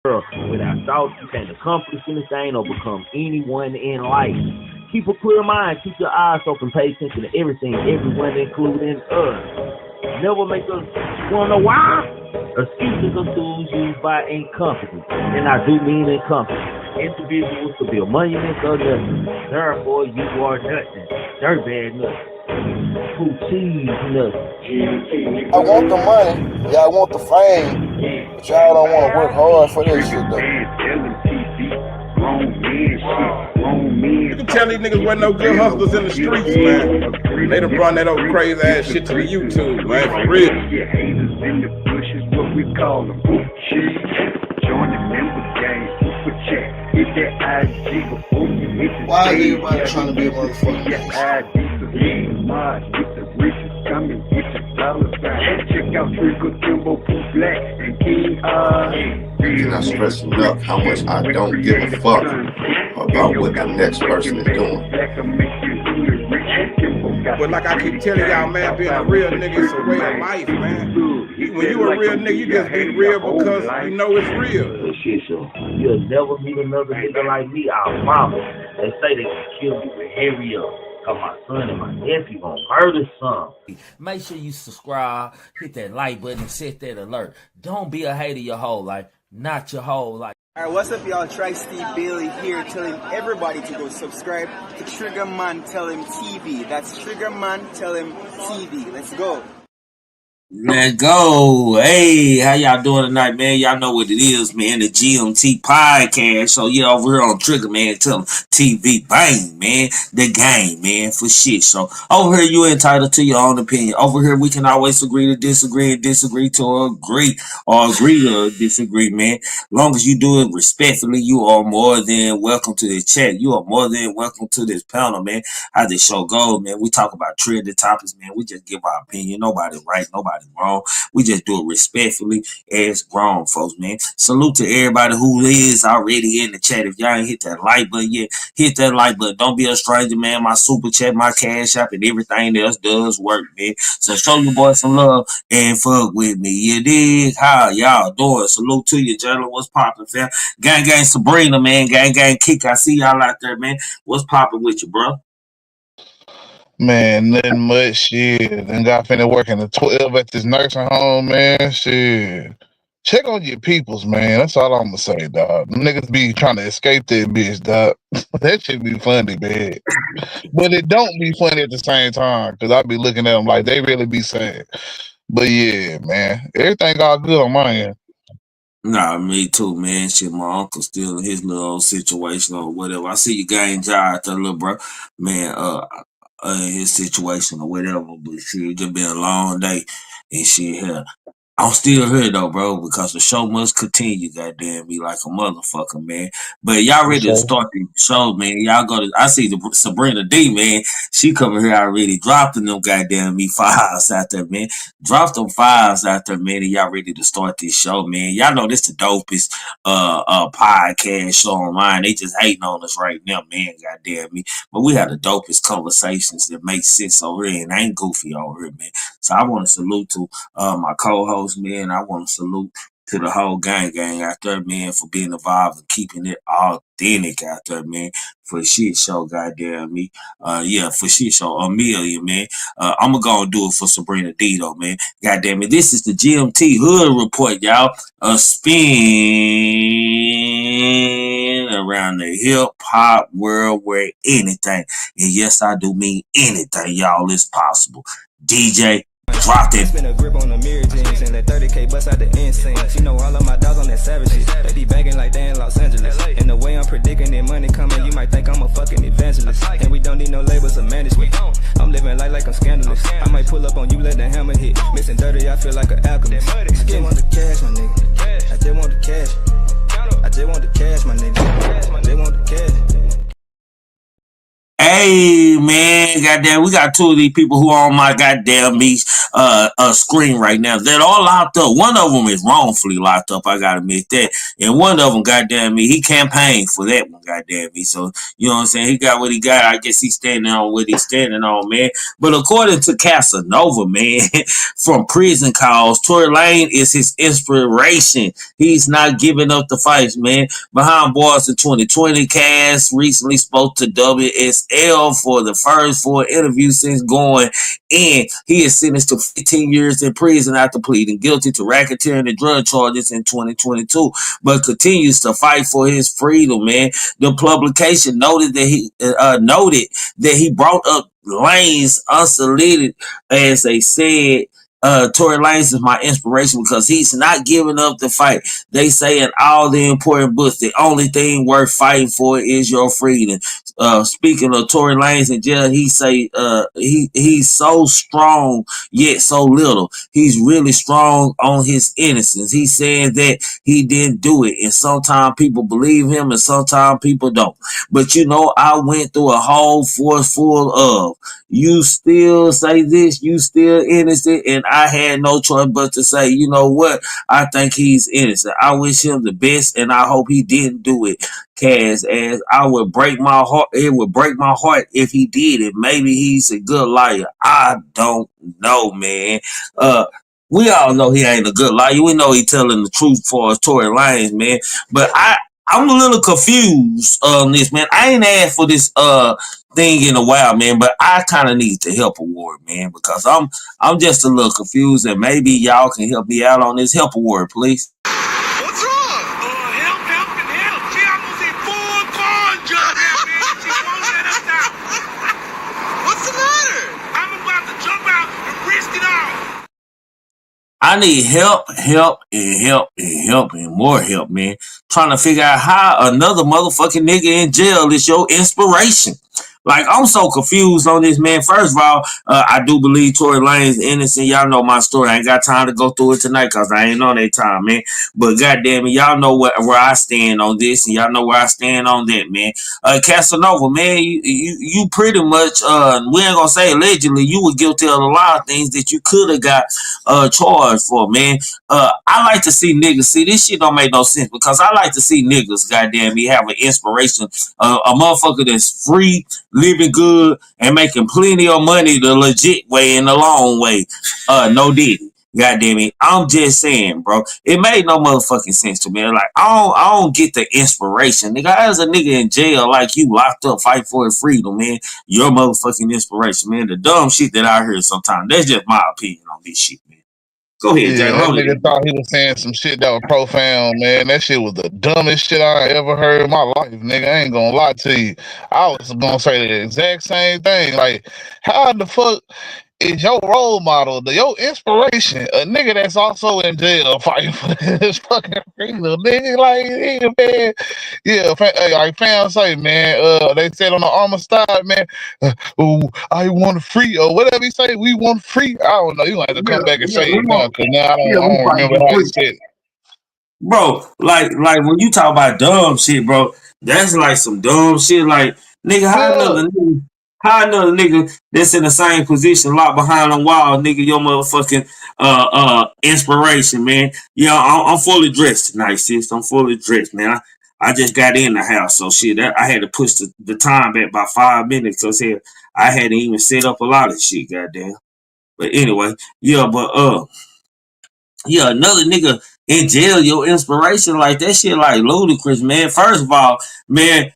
Without thought, you can't accomplish anything or become anyone in life. Keep a clear mind, keep your eyes open, pay attention to everything, everyone, including us. Never make us wanna know why? Excuses are tools used by incompetence, and I do mean incompetent individuals to build monuments or nothing. Therefore, you are nothing. Dirt bad nothing. Who cheese nothing. I want the money, y'all want the fame, but y'all don't want to work hard for this shit though. You can tell these niggas wasn't no good hustlers in the streets, man. They done brought that old crazy ass shit to the YouTube, man, for real. Haters in the bushes, what we call them. Join the member gang, super chat. Hit that IG before you hit the Why is everybody trying to be a motherfucker? Get the riches coming, get the dollars back. Check out Trickle, Kimbo, Pooh Black, and King Cannot stress enough how much I don't give a fuck about what the next person is doing. But like I keep telling y'all, man, being a real nigga is a way of life, man. When you a real nigga, you just be real because you know it's real. Shit, so you'll never meet another nigga like me. Our mama, they say they can kill you with hurry up. Cause my son and my nephew gonna murder some. Make sure you subscribe, hit that like button, and set that alert. Don't be a hater your whole life, not your whole life. Alright, what's up, y'all? Try Steve Bailey here, telling everybody to go subscribe to Trigger Man Tell Him TV. That's Trigger Man Tell Him TV. Let's go. Let's go. Hey, how y'all doing tonight, man? Y'all know what it is, man. The GMT podcast. So yeah, over here on Trigger Man Tell 'em TV, bang, man. The game, man, for shit. So over here, you entitled to your own opinion. Over here, we can always agree to disagree and disagree to agree or agree to disagree, man. Long as you do it respectfully, you are more than welcome to the chat. You are more than welcome to this panel, man. How this show goes, man. We talk about trending topics, man. We just give our opinion. Nobody right, nobody wrong. We just do it respectfully as grown folks, man. Salute to everybody who is already in the chat. If y'all ain't hit that like button yet, hit that like button. Don't be a stranger, man. My super chat, my cash app, and everything else does work, man. So show your boy some love and fuck with me. You dig? How y'all doing? Salute to you, gentlemen. What's poppin', fam? Gang gang Sabrina, man. Gang gang Kick. I see y'all out there, man. What's poppin' with you, bro? Man, nothing much, shit. And got finna working the 12 at this nursing home, man. Shit. Check on your peoples, man. That's all I'm gonna say, dog. Them niggas be trying to escape that bitch, dog. That shit be funny, man. But it don't be funny at the same time, because I be looking at them like they really be sad. But yeah, man. Everything all good on my end. Nah, me too, man. Shit, my uncle still in his little situation or whatever. I see you gang Jai out there, little bro. Man, in his situation or whatever, but shit, it just been a long day and shit here. I'm still here though, bro, because the show must continue, goddamn me, like a motherfucker, man. But y'all ready to start the show, man. Y'all go to, I see the Sabrina D, man. She coming here already dropping them goddamn me files out there, man. Drop them files out there, man, and y'all ready to start this show, man. Y'all know this the dopest podcast show online. They just hating on us right now, man, goddamn me. But we have the dopest conversations that make sense over here and ain't goofy over here, man. So I want to salute to my co-host, man. I want to salute to the whole gang out there, man, for being involved and keeping it authentic out there, man. For shit show, goddamn me. Yeah, for shit show, a million, man. I'm gonna go and do it for Sabrina D, though, man. Goddamn it. This is the GMT Hood Report, y'all. A spin around the hip hop world where anything, and yes, I do mean anything, y'all, is possible. DJ, drop it. Spin a grip on the mirror jeans and let 30K bust out the incense. You know all of my dogs on that savage shit. They be banging like they in Los Angeles. And the way I'm predicting that money coming, you might think I'm a fucking evangelist. And we don't need no labels or management. I'm living life like I'm scandalous. I might pull up on you, let the hammer hit. Missing dirty, I feel like an alchemist. I just want the cash, my nigga. I just want the cash. I just want the cash, my nigga. I just want the cash. Hey, man, goddamn, we got two of these people who are on my goddamn me screen right now that are locked up. One of them is wrongfully locked up. I gotta admit that. And one of them, goddamn me, he campaigned for that one, goddamn me. So you know what I'm saying? He got what he got. I guess he's standing on what he's standing on, man. But according to Casanova, man, from Prison Calls, Tory Lane is his inspiration. He's not giving up the fights, man. Behind Bars in 2020, Cass recently spoke to WSL for the first 4 interviews since going in. He is sentenced to 15 years in prison after pleading guilty to racketeering and drug charges in 2022, but continues to fight for his freedom, man. The publication noted that he brought up Lane's unsolicited, as they said. Tory Lanez is my inspiration because he's not giving up the fight. They say in all the important books, the only thing worth fighting for is your freedom. Speaking of Tory Lanez in jail, he say he's so strong yet so little. He's really strong on his innocence. He said that he didn't do it, and sometimes people believe him and sometimes people don't. But you know, I went through a whole force full of you still say this, you still innocent, and I had no choice but to say, you know what, I think he's innocent. I wish him the best, and I hope he didn't do it. Cass, as I would break my heart, it would break my heart if he did it. Maybe he's a good liar. I don't know, man. We all know he ain't a good liar. We know he telling the truth for us, Tory Lanez, man. But I'm a little confused on this, man. I ain't asked for this thing in a while, man, but I kind of need the help award, man, because I'm just a little confused, and maybe y'all can help me out on this help award, please. What's wrong? Help, and help. She almost hit 4 cars just now, man. She won't let us out. What's the matter? I'm about to jump out and risk it all. I need help, and more help, man. Trying to figure out how another motherfucking nigga in jail is your inspiration. Like, I'm so confused on this, man. First of all, I do believe Tory Lanez is innocent. Y'all know my story. I ain't got time to go through it tonight because I ain't on that time, man. But goddamn it, y'all know where I stand on this, and y'all know where I stand on that, man. Casanova, man, you pretty much, we ain't gonna say allegedly, you were guilty of a lot of things that you could have got charged for, man. I like to see niggas, see, this shit don't make no sense because I like to see niggas, goddamn me, have an inspiration, a motherfucker that's free, living good, and making plenty of money the legit way and the long way. No diddy. Goddamn it. I'm just saying, bro. It made no motherfucking sense to me. Like, I don't get the inspiration. Nigga, as a nigga in jail, like you locked up, fight for his freedom, man. Your motherfucking inspiration, man. The dumb shit that I hear sometimes. That's just my opinion on this shit, man. Go ahead, Jay. That nigga thought he was saying some shit that was profound, man. That shit was the dumbest shit I ever heard in my life, nigga. I ain't gonna lie to you. I was gonna say the exact same thing. Like, how the fuck is your role model, your inspiration, a nigga that's also in jail fighting for his fucking freedom, nigga? Like, yeah, man. Yeah, like fans say, man, they said on the armor side, man, oh, I want free, or whatever he say, we want free. I don't know. You gonna have to come back and say it now, because now I don't remember how he said it. Bro, like when you talk about dumb shit, bro, that's like some dumb shit. Like, nigga, how another nigga that's in the same position, locked behind a wall, nigga, your motherfucking inspiration, man. Yeah, I'm fully dressed tonight, sis. I'm fully dressed, man. I just got in the house, so shit, I had to push the time back by 5 minutes because I hadn't even set up a lot of shit, goddamn. But anyway, yeah, yeah, another nigga in jail, your inspiration, like that shit, like ludicrous, man. First of all, man,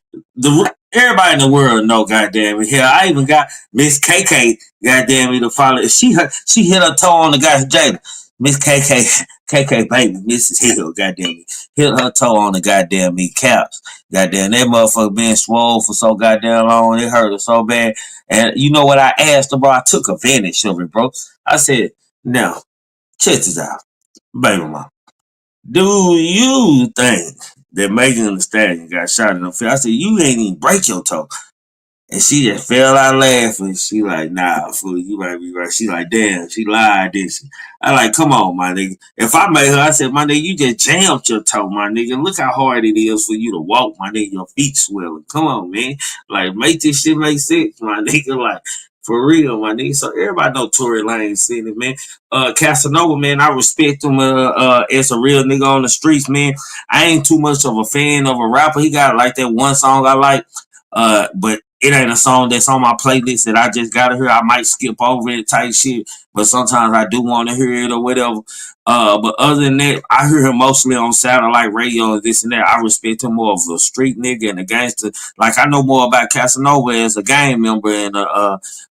everybody in the world know, goddamn it. Hell, I even got Miss KK, goddamn it, to follow. She hit her toe on the guy's Jada. Miss KK baby, Mrs. Hill, goddamn it, hit her toe on the goddamn me caps. Goddamn, that motherfucker been swole for so goddamn long, it hurt her so bad. And you know what I asked her, bro? I took advantage of it, bro. I said, now, check this out. Baby mama, do you think that Megan Thee Stallion got shot in the face? I said, you ain't even break your toe. And she just fell out laughing. She like, nah, fool, you might be right. She like, damn, she lied, didn't she? I like, come on, my nigga. If I made her, I said, my nigga, you just jammed your toe, my nigga. Look how hard it is for you to walk, my nigga. Your feet swelling. Come on, man. Like, make this shit make sense, my nigga. Like, For real, my nigga. So everybody know Tory Lanez seen it, man. Casanova, man, I respect him as a real nigga on the streets, man. I ain't too much of a fan of a rapper. He got like that one song I like, but it ain't a song that's on my playlist that I just gotta hear. I might skip over it type shit, but sometimes I do want to hear it or whatever. But other than that, I hear him mostly on satellite radio and this and that. I respect him more of a street nigga and a gangster. Like I know more about Casanova as a gang member and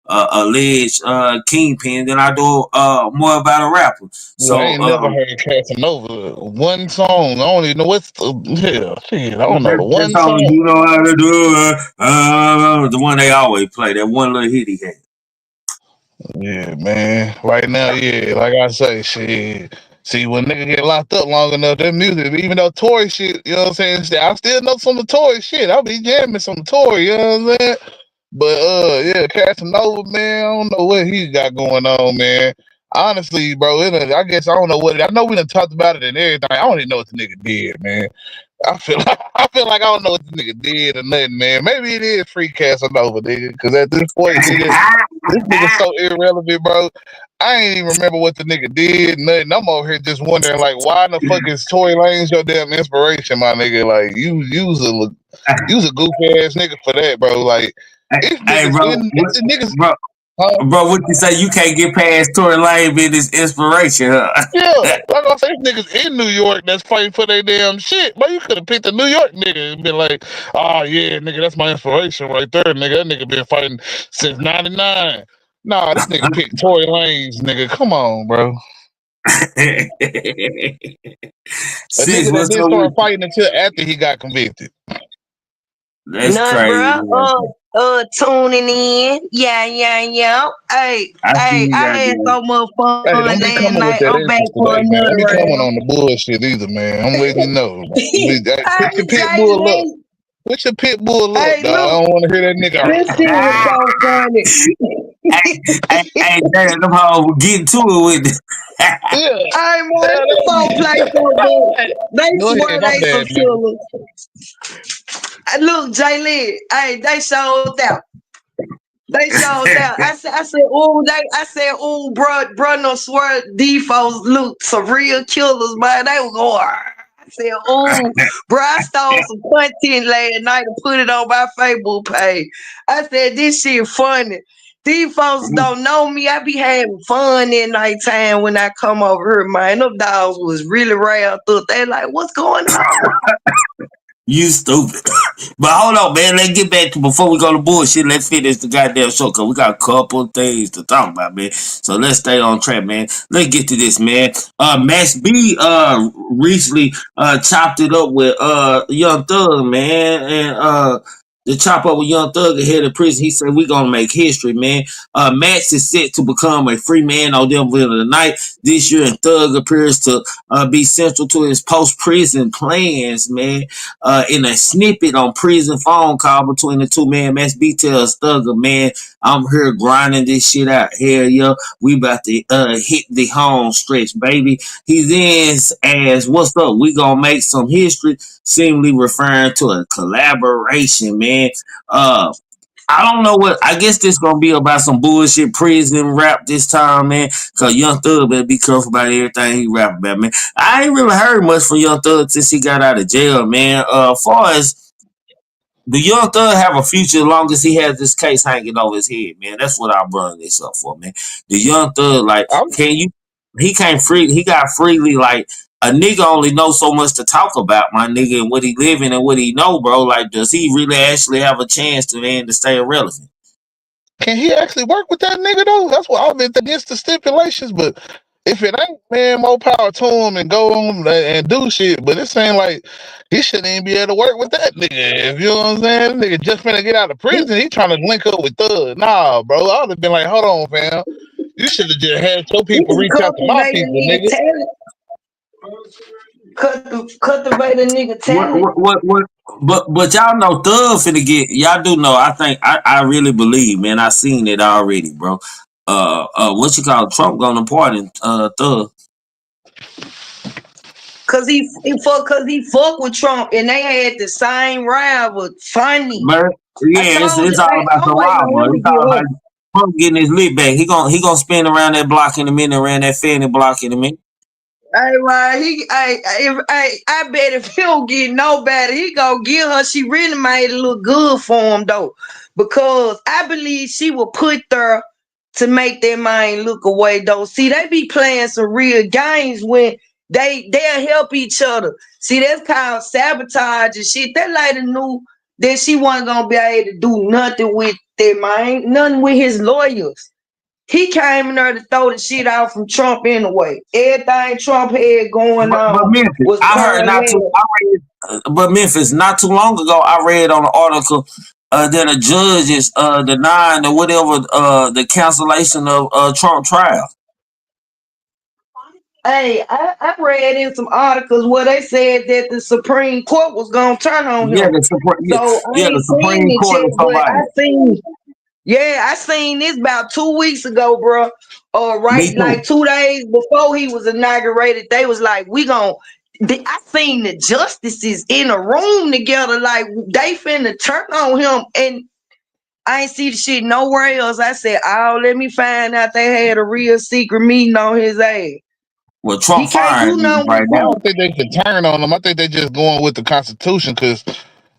alleged kingpin than I do more about a rapper. Yeah, I So ain't never heard Casanova. One song. I don't even know what's the hell. Shit, I don't know the that one song song. you know how to do the one they always play, that one little hit he had. Yeah, man. Right now, yeah, like I say, shit. See, when nigga get locked up long enough, that music, even though Tory shit, you know what I'm saying? I still know some of Tory shit. I'll be jamming some Tory, you know what I'm saying? But yeah, Casanova, man, I don't know what he got going on, man. Honestly, bro, I guess I don't know what I know we done talked about it and everything. I don't even know what the nigga did, man. I feel like I don't know what the nigga did or nothing, man. Maybe it is free Casanova, nigga. Because at this point, nigga, this nigga so irrelevant, bro. I ain't even remember what the nigga did, nothing. I'm over here just wondering, like, why the fuck is Tory Lanez your damn inspiration, my nigga? Like, you was a goofy ass nigga for that, bro. Like, if Hey, niggas bro, in, if the niggas, bro, huh? bro, what you say? You can't get past Tory Lanez being his inspiration, huh? Yeah, like I say, if niggas in New York that's fighting for their damn shit, but you could have picked a New York nigga and been like, oh yeah, nigga, that's my inspiration right there, nigga. That nigga been fighting since '99. Nah, this nigga picked Tory Lanez, nigga. Come on, bro. A Sis, nigga that what's didn't up with start you? fighting until after he got convicted. That's None, crazy. bro. Tuning in. Yeah. Hey, I see I you got had there. so much fun Hey, don't be last coming with night. that I'm back interest for today, man. Don't another be coming round. on the bullshit either, man. I'm letting you know. Hey, put your Hey, pit bull up. Jay, Put your pit bull up, hey, dog. I look, don't want to hear that nigga. this shit was so funny. Damn, them hoes were getting to it with it. Yeah. Hey, man, Yeah, this song play so good. They go swear ahead, my they some bad, man. killers. Look, Jay Lee, hey, they showed out. They showed out. I said, ooh, bro, no swear, these folks look some real killers, man. They were going. I said, ooh, bro, I stole some content last night and put it on my Facebook page. I said, this shit funny. These folks don't know me. I be having fun at nighttime when I come over here, man. Them dogs was really riled up. They like, what's going on? You stupid. But hold on, man. Let's get back to before we go to bullshit. Let's finish the goddamn show because we got a couple things to talk about, man. So let's stay on track, man. Let's get to this, man. Max B recently chopped it up with Young Thug, man, and the chop up with Young Thug ahead of prison. He said we gonna make history, man. Max is set to become a free man on them of the night this year, and Thug appears to be central to his post prison plans, man. In a snippet on prison phone call between the two, man, Max B tells Thugger, man, I'm here grinding this shit out. Hell yeah, we about to hit the home stretch, baby. He then asks, what's up? We gonna make some history, seemingly referring to a collaboration, man. I don't know what. I guess this gonna be about some bullshit prison rap this time, man. Cause Young Thug better be careful about everything he rap about, man. I ain't really heard much from Young Thug since he got out of jail, man. Far as the Young Thug have a future, as long as he has this case hanging over his head, man. That's what I'm bringing this up for, man. The Young Thug, like, can you? He can't free. He got freely like. A nigga only knows so much to talk about, my nigga, and what he living and what he know, bro. Like, does he really actually have a chance to, man, to stay irrelevant? Can he actually work with that nigga though? That's what I've been against the stipulations. But if it ain't, man, more power to him and go on and do shit. But it's saying like he shouldn't even be able to work with that nigga. If you know what I'm saying, nigga just finna get out of prison. He trying to link up with Thug. Nah, bro. I would have been like, hold on, fam. You should have just had your He people can reach out to my cultivate a people, nigga nigga. talent. Cultivate a nigga talent. What? But y'all know Thug finna get. Y'all do know. I really believe, man. I seen it already, bro. What you call Trump gonna pardon Thug? Cause he fuck with Trump and they had the same rival. Funny. But I yeah, told it's you, all hey, about I'm the waiting on rival. him to It's all get about up. Trump getting his lick back. He gonna spin around that block in a minute, around that Fanny block in a minute. Hey, right, I bet if he don't get no better, he gonna give her. She really made it look good for him though, because I believe she will put there to make their mind look away though. See, they be playing some real games when they'll help each other. See, that's called sabotage and shit. That lady knew that she wasn't gonna be able to do nothing with their mind, nothing with his lawyers. He came in there to throw the shit out from Trump anyway. Everything Trump had going But on Memphis, was I heard but Memphis, not too long ago, I read on an article that a judge is denying or whatever the cancellation of Trump trial. Hey, I read in some articles where they said that the Supreme Court was gonna turn on Yeah, him. So I the ain't seen Supreme it Court yet, or but somebody. I seen this about 2 weeks ago, bro. Me Right, too. like 2 days before he was inaugurated, they was like, I seen the justices in a room together, like they finna turn on him, and I ain't see the shit nowhere else. I said, oh, let me find out they had a real secret meeting on his ass. Well, He Trump can't do firing nothing right with I now. Trump. don't think they can turn on them. I think they just going with the Constitution because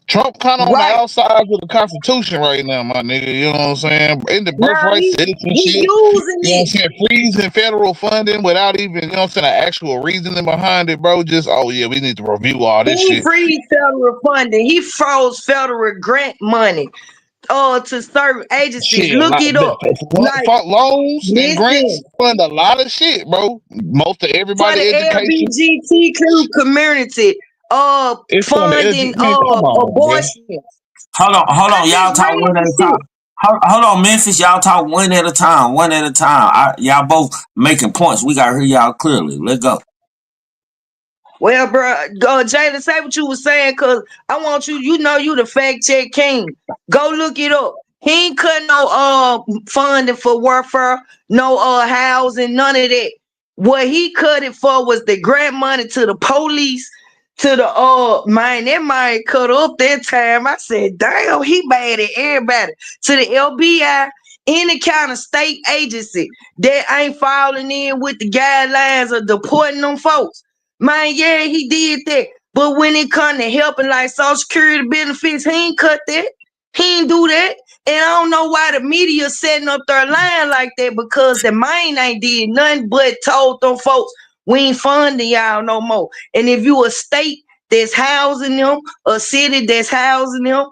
Trump kind of on the Right. outside with the Constitution right now, my nigga. You know what I'm saying? In the Now birthright he citizenship, using you know what I'm it. saying? Freezing federal funding without even, you know what I'm saying, an actual reasoning behind it, bro. Just, oh yeah, we need to review all this He shit. freed federal funding. He froze federal grant money to certain agencies. Shit, Look like it up. Like, loans and grants listen, fund a lot of shit, bro. Most of for everybody education, the LGBTQ community, it's on the funding LG. Man, come on, man. abortion. Hold I on, y'all just talk read one at the a shit. time. Hold on, Memphis, y'all talk one at a time. Y'all both making points. We gotta hear y'all clearly. Let's go. Well, bro, Jalen, say what you was saying, cause I want you. You know, you the fact check king. Go look it up. He ain't cut no funding for warfare, no housing, none of that. What he cut it for was the grant money to the police, to the man. That man cut up that time. I said, damn, he bad at everybody. To the LBI, any kind of state agency that ain't falling in with the guidelines of deporting them folks. Man, yeah, he did that. But when it come to helping like Social Security benefits, he ain't cut that. He ain't do that. And I don't know why the media setting up their line like that, because the man ain't did nothing but told them folks, we ain't funding y'all no more. And if you a state that's housing them, a city that's housing them,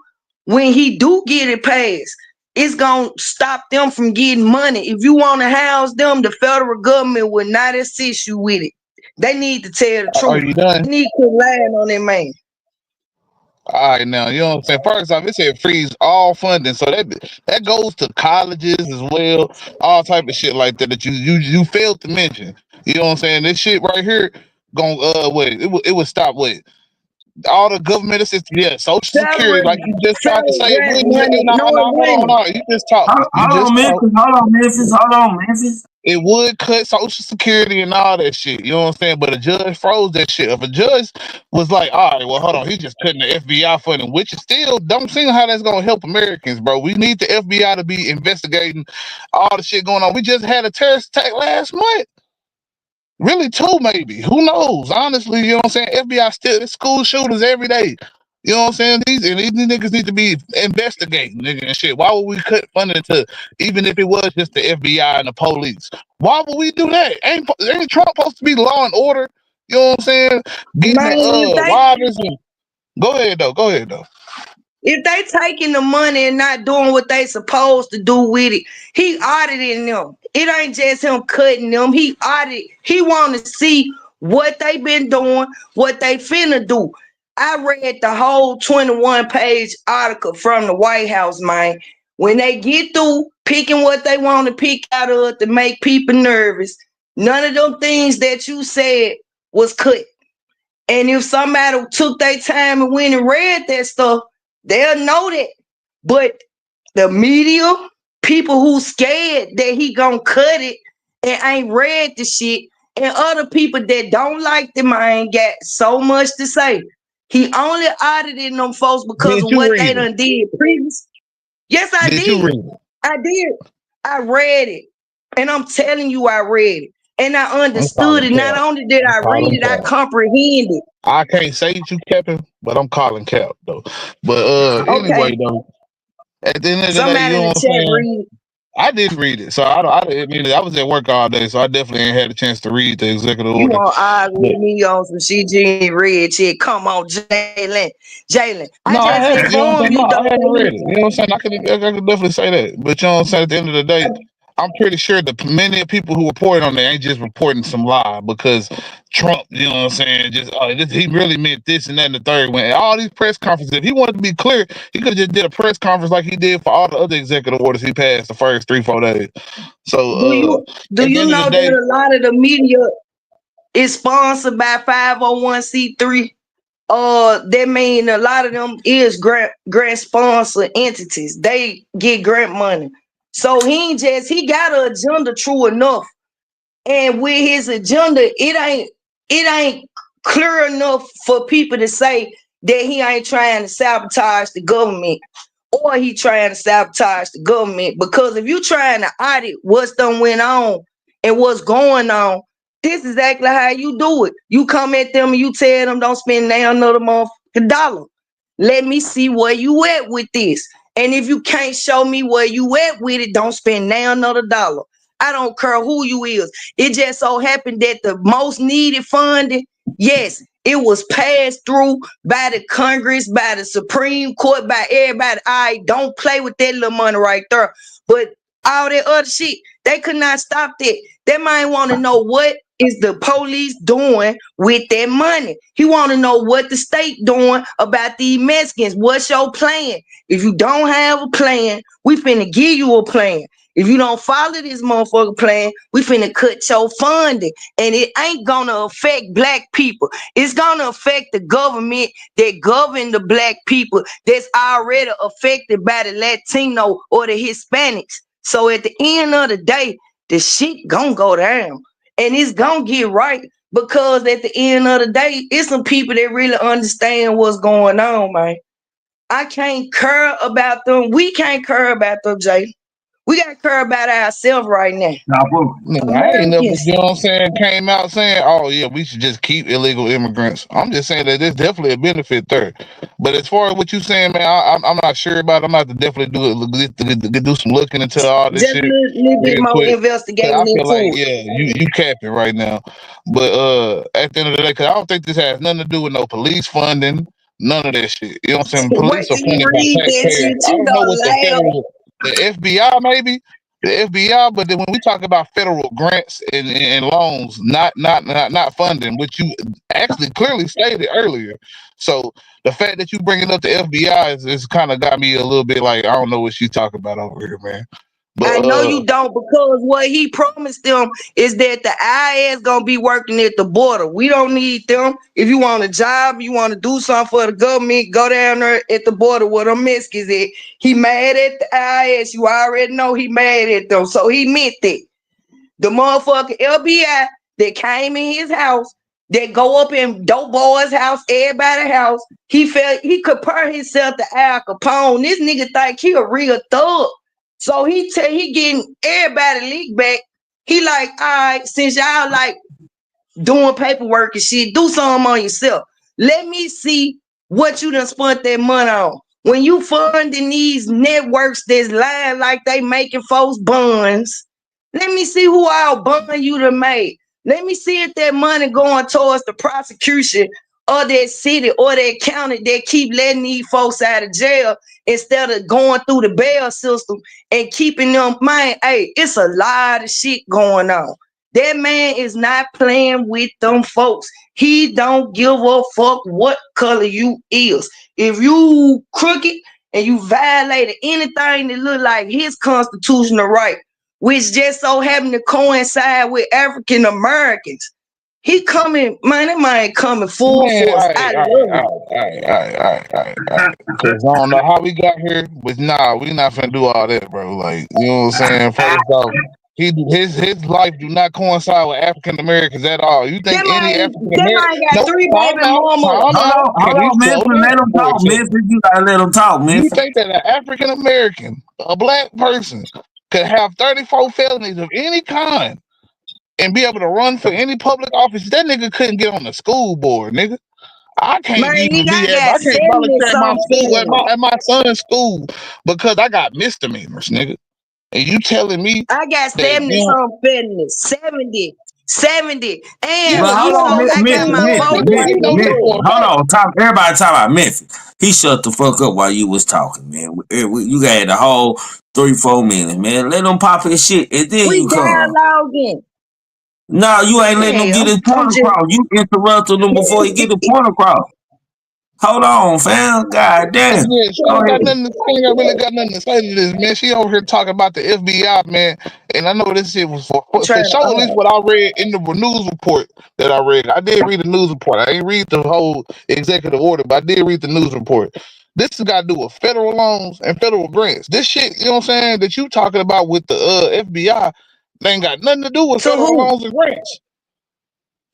when he do get it passed, it's gonna stop them from getting money. If you want to house them, the federal government will not assist you with it. They need to tell the Are truth. you done? They need to quit lying on that man. All right, now you know what I'm saying. First off, it said freeze all funding, so that goes to colleges as well, all type of shit like that that you failed to mention. You know what I'm saying? This shit right here, going wait, it would stop with all the government assistance. Yeah, Social Security, like you just tried to Federal say. grant When money. no, No, it hold wouldn't. on. You just talked. You Hold just on, talked. Memphis. It would cut Social Security and all that shit. You know what I'm saying? But a judge froze that shit. If a judge was like, all right, well, hold on, he's just cutting the FBI funding, which is still don't see how that's gonna help Americans, bro. We need the FBI to be investigating all the shit going on. We just had a terrorist attack last month. Really, two, maybe. Who knows? Honestly, you know what I'm saying? FBI still it's school shooters every day. You know what I'm saying? These niggas need to be investigating, nigga, and shit. Why would we cut funding to, even if it was just the FBI and the police? Why would we do that? Ain't Trump supposed to be law and order? You know what I'm saying? Getting Man, the robbers and go ahead though. if they taking the money and not doing what they supposed to do with it, he auditing them. It ain't just him cutting them. He want to see what they been doing, what they finna do. I read the whole 21-page article from the White House, man. When they get through picking what they want to pick out of to make people nervous, none of them things that you said was cut. And if somebody took their time and went and read that stuff, they'll know that. But the media, people who scared that he gonna cut it and ain't read the shit, and other people that don't like the man got so much to say. He only audited them folks because Did of you what read they it? done did previous. Yes, I Did you did. read it? I did. I read it. And I'm telling you, I read it. And I I'm understood calling it. Not cap. only did I'm I read calling it, I cap. comprehended. I can't say you capping, but I'm calling cap though. But Okay. anyway though, at the end of the day, you Somebody in know the what I'm chat saying? read. I didn't read it, so I didn't read it. I was at work all day, so I definitely ain't had a chance to read the executive You order. want to argue But with me on some shit you ain't read shit. Come on, Jalen. Jalen. I no, I just haven't. You know what I'm informed saying? No, you I though. haven't read it. You know what I'm saying? I could definitely say that. But you know what I'm saying? At the end of the day, I'm pretty sure that many people who reported on that ain't just reporting some lie because Trump, you know what I'm saying? He really meant this and that and the third. When all these press conferences, if he wanted to be clear, he could have just did a press conference like he did for all the other executive orders he passed the first 3-4 days. So Do at the you end of the know day, that a lot of the media is sponsored by 501c3? That mean a lot of them is grant sponsor entities. They get grant money. So he got an agenda true enough. And with his agenda, it ain't clear enough for people to say that he ain't trying to sabotage the government or he trying to sabotage the government. Because if you trying to audit what's done went on and what's going on, this is exactly how you do it. You come at them and you tell them don't spend now another motherfucking dollar. Let me see where you at with this. And if you can't show me where you at with it, don't spend now another dollar. I don't care who you is. It just so happened that the most needed funding, yes, it was passed through by the Congress, by the Supreme Court, by everybody. I don't play with that little money right there. But all that other shit, they could not stop that. They might want to know what is the police doing with that money. He want to know what the state doing about these Mexicans. What's your plan? If you don't have a plan, we finna give you a plan. If you don't follow this motherfucker plan, we finna cut your funding. And it ain't gonna affect black people. It's gonna affect the government that govern the black people that's already affected by the Latino or the Hispanics. So at the end of the day, the shit gonna go down. And it's gonna get right because at the end of the day, it's some people that really understand what's going on, man. I can't care about them. We can't care about them, Jay. We gotta care about ourselves right now. I ain't never, Americans. you know what I'm saying, came out saying, oh yeah, we should just keep illegal immigrants. I'm just saying that there's definitely a benefit there. But as far as what you saying, man, I'm not sure about it. I'm gonna have to definitely do some looking into all this Just a shit little bit real more quick. Cause investigating I feel like, into it. yeah, you capping right now. But at the end of the day, cause I don't think this has nothing to do with no police funding, none of that shit. You know what I'm saying? Wait Police are till you funded by read that taxpayers. shit, I you don't know what gonna laugh. the FBI maybe. The FBI, but then when we talk about federal grants and loans, not funding, which you actually clearly stated earlier. So the fact that you bringing up the FBI is kind of got me a little bit like I don't know what you talking about over here, man. I know But you don't, because what he promised them is that the IS gonna be working at the border. We don't need them. If you want a job, you want to do something for the government, go down there at the border where the Mexicans at. He mad at the IS. You already know he mad at them. So he meant that. The motherfucking FBI that came in his house, that go up in Dope Boy's house, everybody's house, he felt he compared himself to Al Capone. This nigga think he a real thug. So he getting everybody leak back. He like, all right, since y'all like doing paperwork and shit, do something on yourself. Let me see what you done spent that money on. When you funding these networks that's lying like they making folks buns, let me see who all bun you done made. Let me see if that money going towards the prosecution or that city or that county that keep letting these folks out of jail instead of going through the bail system and keeping them. Man, hey, it's a lot of shit going on. That man is not playing with them folks. He don't give a fuck what color you is. If you crooked and you violated anything that look like his constitutional right, which just so happened to coincide with African Americans, he coming, man, that man coming full man, force. I love it. Cause I don't know how we got here, but nah, we not finna do all that, bro. Like, you know what I'm saying? First off, his life do not coincide with African Americans at all. You think any African That American? man got No, 3 time baby out, mamas. time out. Hold Can he on, slow Memphis. Let down them for a talk, second? Memphis. You gotta let them talk, You Memphis. think that an African American, a black person, could have 34 felonies of any kind and be able to run for any public office. That nigga couldn't get on the school board, nigga. I Man, can't even nigga, be I at. got I can't 70 volunteer at my some school felonies. at my son's school because I got misdemeanors, nigga. And you telling me I got that 70 you some felonies. 70. 70. yeah, And But you hold you don't on, know know I got you my know Memphis, folks you right know here this too. for a hold fact. on. Everybody talking about Memphis. He shut the fuck up while you was talking, man. You got the whole 3-4 minutes, man. Let them pop his shit, and then We you come. dialoguing. No, you ain't letting him get Hell, his I'm point just across. You interrupted him before he get the point across. Hold on, fam. God damn. Yeah, she Go ain't got ahead. nothing. She ain't really got nothing to say to this, man. She over here talking about the FBI, man. And I know this shit was for trying sure. At least to what I read in the news report that I read. I did read the news report. I ain't read the whole executive order, but I did read the news report. This has got to do with federal loans and federal grants. This shit, you know what I'm saying, that you talking about with the FBI, they ain't got nothing to do with to federal who? loans and grants.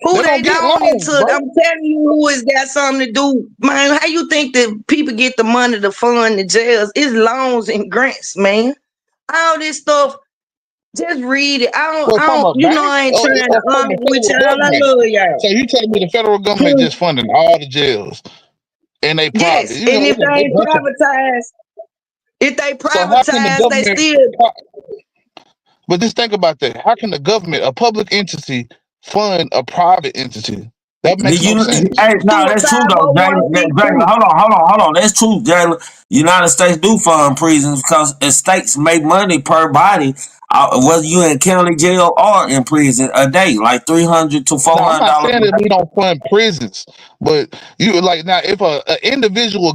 Who They don't they get loaning loans, to? bro. I'm telling you who has got something to do. Man, how you think that people get the money to fund the jails? It's loans and grants, man. All this stuff, just read it. Well, from a You know, bank I ain't trying or to from the argue with federal y'all. I government. love y'all. So you telling me the federal government just funding all the jails and they private? Yes, You know, and if it's a they big ain't bunch of. So how can the privatize, they government? still But just think about that. How can the government, a public entity, fund a private entity? That makes Did no you? sense. Hey, no, do a that's true though, Jalen. Jalen, 501c3. hold on. That's true, Jalen. United States do fund prisons because states make money per body, whether you in county jail or in prison a day, like $300 to Now I'm not $400 saying a that we day. don't fund prisons, but you like now if a individual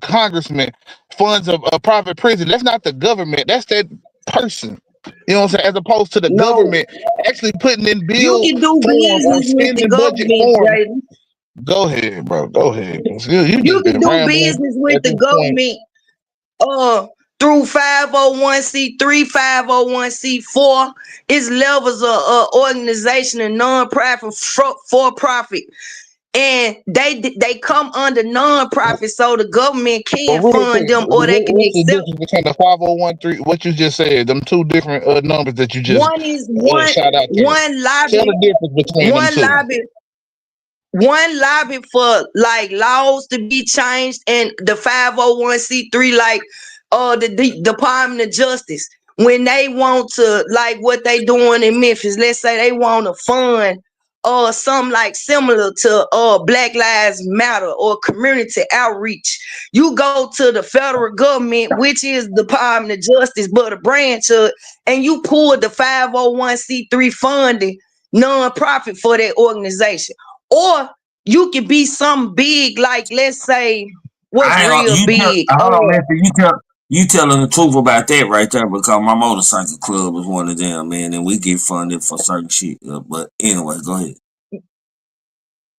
congressman funds a private prison, that's not the government. That's that person. You know what I'm saying? As opposed to the No, government actually putting in you bill can do form or business with the spending budget government, form. Jaden. Go ahead, bro. Go ahead. 'Cause you You just can been do rambling business with at the this point. government through 501c3, 501c4. It's levels of organization and non-profit for profit. And they come under non-profit, so the government But can real fund quick, them or they can what's the accept. difference between the 5013? What you just said, them two different numbers that you just One is one shout out there. one Tell lobby, the difference between them one two. lobby, one lobby for like laws to be changed, and the 501c3 like the Department of Justice when they want to, like what they doing in Memphis. Let's say they want to fund something like similar to Black Lives Matter or community outreach. You go to the federal government, which is the Department of Justice, but a branch of, and you pull the 501c3 funding non-profit for that organization. Or you could be something big, like let's say what's I ain't gonna, real big. hold on, man. You telling the truth about that right there because my motorcycle club is one of them, man, and we get funded for certain shit. But anyway, go ahead.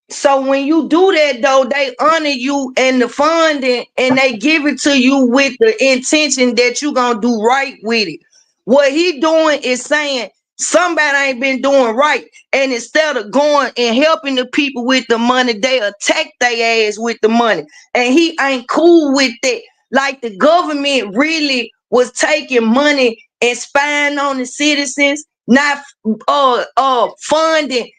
So when you do that though, they honor you and the funding, and they give it to you with the intention that you gonna do right with it. What he doing is saying somebody ain't been doing right, and instead of going and helping the people with the money, they attack their ass with the money, and he ain't cool with that. Like the government really was taking money and spying on the citizens, not funding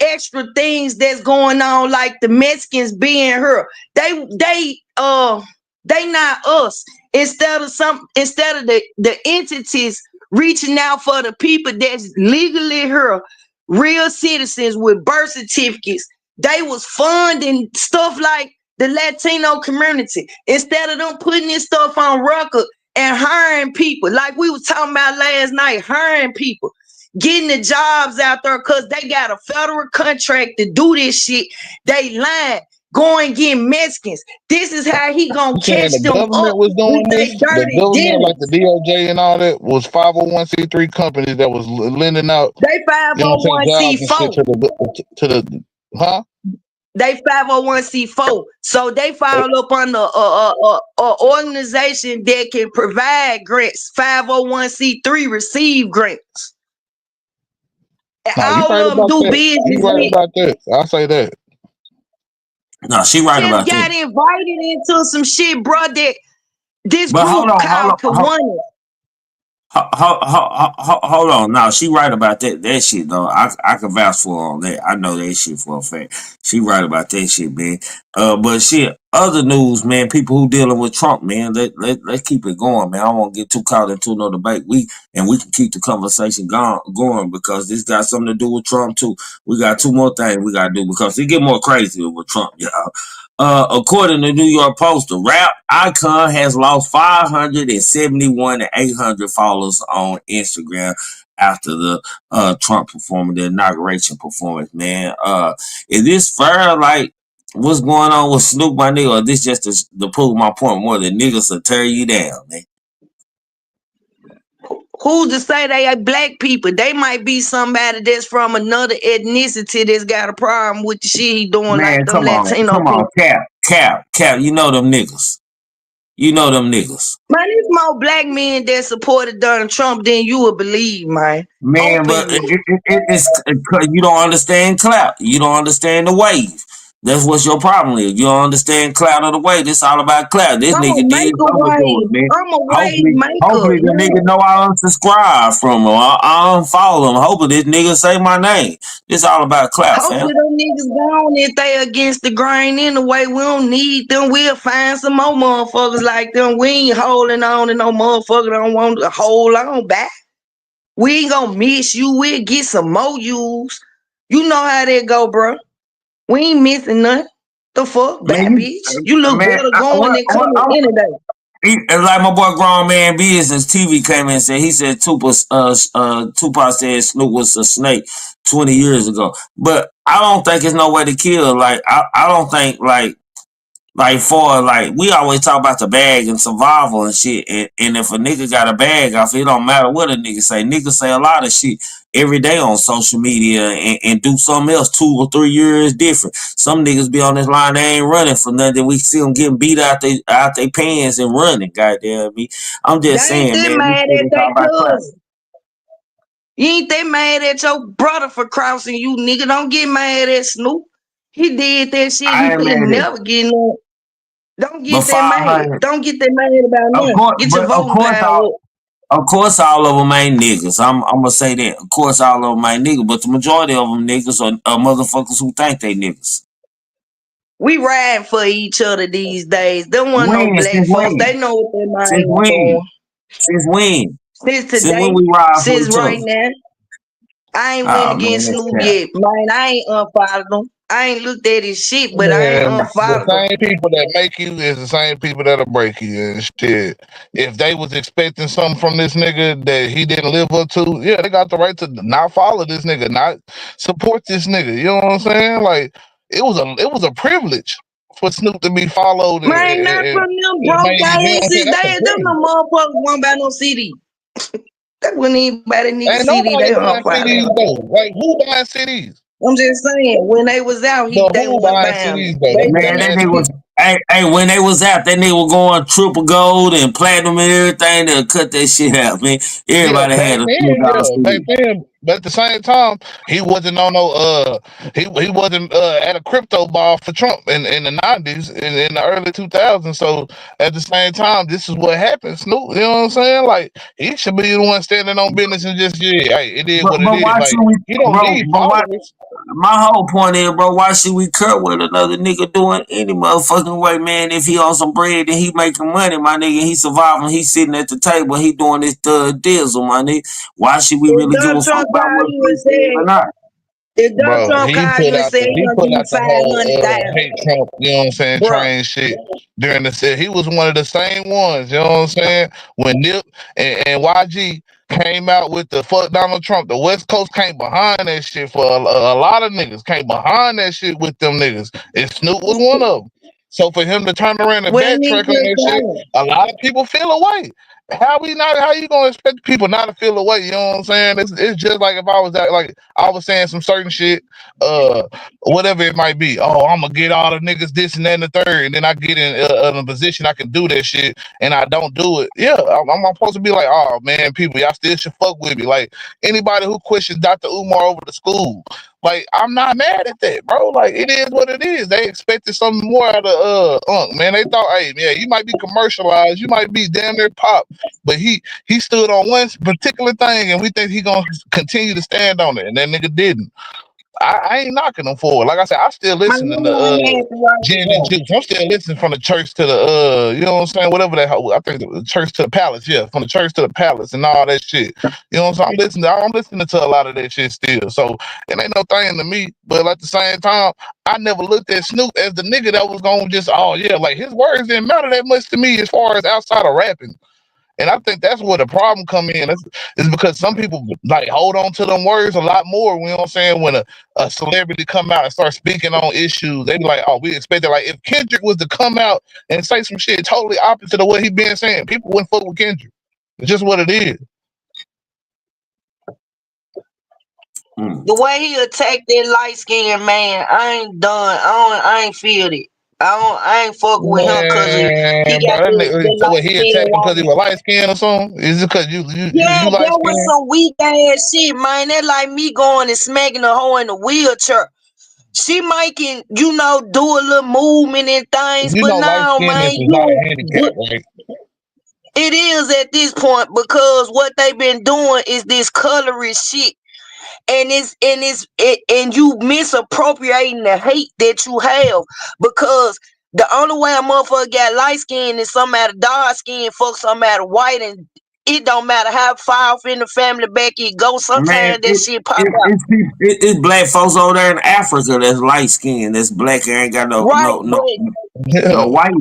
extra things that's going on, like the Mexicans being here. They not us. Instead of the entities reaching out for the people that's legally here, real citizens with birth certificates, they was funding stuff like the Latino community. Instead of them putting this stuff on record and hiring people, like we was talking about last night, hiring people, getting the jobs out there, because they got a federal contract to do this shit. They lying. Go and get Mexicans. This is how he gonna You saying catch the them government up was with doing their this? The dirty government, like the dealings. DOJ and all that, was 501c3 companies that was lending out, They you know what I'm saying, jobs and shit 501c4. to the huh? They 501c4. So they fall up under a organization that can provide grants. 501c3 receive grants. And No, you all right of them about do that. You business right with. about that. I'll say that. No, she right Just about that. got invited into some shit, bro, that this But group called Kiwanis. Hold on. Now she right about that shit though. I can vouch for her on that. I know that shit for a fact. She right about that shit, man. But shit, other news, man. People who dealing with Trump, man. Let's keep it going, man. I won't get too caught into no debate. We can keep the conversation going because this got something to do with Trump too. We got two more things we gotta do because it get more crazy with Trump, y'all. According to New York Post, the rap icon has lost 571 and 800 followers on Instagram after the Trump performance, the inauguration performance. Man, is this fair? Like, what's going on with Snoop, my nigga? Or this just to prove my point more? The niggas will tear you down, man. Who's to say they are black people? They might be somebody that's from another ethnicity that's got a problem with the shit he doing, like Man, them Latino come on, people. Cap. You know them niggas. Man, there's more black men that supported Donald Trump than you would believe, man. Man, but Openly. it's you don't understand clout. You don't understand the wave. That's what your problem is. You don't understand clout of the wave. This all about clout. This I'm a nigga did maker something to it, wave. man. I'm a wave maker. Hopefully the nigga know I unsubscribe from him. I unfollow him. Hopefully this nigga say my name. This all about clout, fam. Hopefully them niggas gone if they against the grain anyway. We don't need them. We'll find some more motherfuckers like them. We ain't holding on to no motherfucker don't want to hold on back. We ain't gonna miss you. We'll get some more use. You know how that go, bro. We ain't missing nothing. The fuck, bad bitch. You look better going than coming any day. Like my boy Grown Man Business TV came in and said, he said Tupac said Snoop was a snake 20 years ago. But I don't think it's no way to kill. Like I don't think like we always talk about the bag and survival and shit. And if a nigga got a bag off, it don't matter what a nigga say. Niggas say a lot of shit every day on social media and do something else 2 or 3 years different. Some niggas be on this line, they ain't running for nothing. We see them getting beat out they pants and running. Goddamn me. I'm just saying, man. Mad at their cousin. You ain't that mad at your brother for crossing you, nigga. Don't get mad at Snoop. He did that shit. You can never get no. Don't get that mad. Don't get that mad about nothing. Get your voting power up. Of course, all of them ain't niggas. I'm gonna say that. Of course, all of them ain't niggas, but the majority of them niggas are motherfuckers who think they niggas. We ride for each other these days. Them want no black folks. They know what their mind is for. Since when? Since today. Since when we ride for each right other? now. I ain't went against Snoop yet, man. I ain't unfollowed them. I ain't looked at his shit, but I ain't unfollowed them. The same people that make you is the same people that'll break you and shit. If they was expecting something from this nigga that he didn't live up to, yeah, they got the right to not follow this nigga, not support this nigga. You know what I'm saying? Like it was a privilege for Snoop to be followed. Man, not from them broke asses. Them the motherfuckers won't buy no CD. That wouldn't even buy the nigga CD. They don't CDs though. Like who buying CDs? I'm just saying, when they was out, they was buying. Man, that nigga was. Hey, when they was out, that nigga was going triple gold and platinum and everything to cut that shit out, man. Everybody had a back then, but at the same time, he wasn't on no he wasn't at a crypto ball for Trump in the 90s in the early 2000s. So at the same time, this is what happened, Snoop. You know what I'm saying? Like he should be the one standing on business and just hey, it is what it is. Like he don't need followers. My whole point is, bro, why should we cut with another nigga doing any motherfucking way, man? If he on some bread and he making money, my nigga, he surviving, he sitting at the table, he doing this dizzle, my nigga. Why should we really give a fuck about what he said or not? If Donald Trump called you and said he put out the whole hate Trump, you know what I'm saying, train shit during the set. He was one of the same ones, you know what I'm saying? When Nip and YG came out with the fuck Donald Trump, the West Coast came behind that shit for a lot of niggas, came behind that shit with them niggas. And Snoop was one of them. So for him to turn around and backtrack on that shit, a lot of people feel away. How you gonna expect people not to feel away? You know what I'm saying? It's just like if I was saying some certain shit, whatever it might be. Oh, I'm gonna get all the niggas this and that and the third, and then I get in a position I can do that shit, and I don't do it. Yeah, I'm supposed to be like, oh man, people, y'all still should fuck with me. Like anybody who questions Dr. Umar over the school, Like, I'm not mad at that, bro. Like, it is what it is. They expected something more out of Unc, man. They thought, hey, yeah, you might be commercialized, you might be damn near pop, but he stood on one particular thing, and we think he gonna continue to stand on it, and that nigga didn't. I ain't knocking them for it. Like I said, I still listen to the Gin and Juice. I'm still listening from the church to the you know what I'm saying, whatever that. I think the church to the palace, yeah, from the church to the palace and all that shit. You know what I'm saying? I'm listening to a lot of that shit still. So it ain't no thing to me. But at the same time, I never looked at Snoop as the nigga that was gonna just, oh yeah, like his words didn't matter that much to me as far as outside of rapping. And I think that's where the problem come in. Is because some people like hold on to them words a lot more. You know what I'm saying? When a celebrity come out and start speaking on issues, they be like, oh, we expected. Like if Kendrick was to come out and say some shit totally opposite of what he been saying, people wouldn't fuck with Kendrick. It's just what it is. The way he attacked that light skinned man, I ain't done. I ain't feel it. I ain't fuck with him because he got the So light he skinned attacked him because he woman. was light skinned or something? Is it because you Yeah, light that was skinned? some weak ass shit, man. That like me going and smacking a hoe in a wheelchair. She might can, do a little movement and things, You but know, light now, man, skinness is not a handicap, right? it is at this point because what they've been doing is this colorist shit. And and you misappropriating the hate that you have, because the only way a motherfucker got light skin is somebody dark skin fuck somebody white, and it don't matter how far off in the family back it go. Man, Sometimes that shit pop out. it's black folks over there in Africa that's light skinned, that's black and ain't got Right, but no white.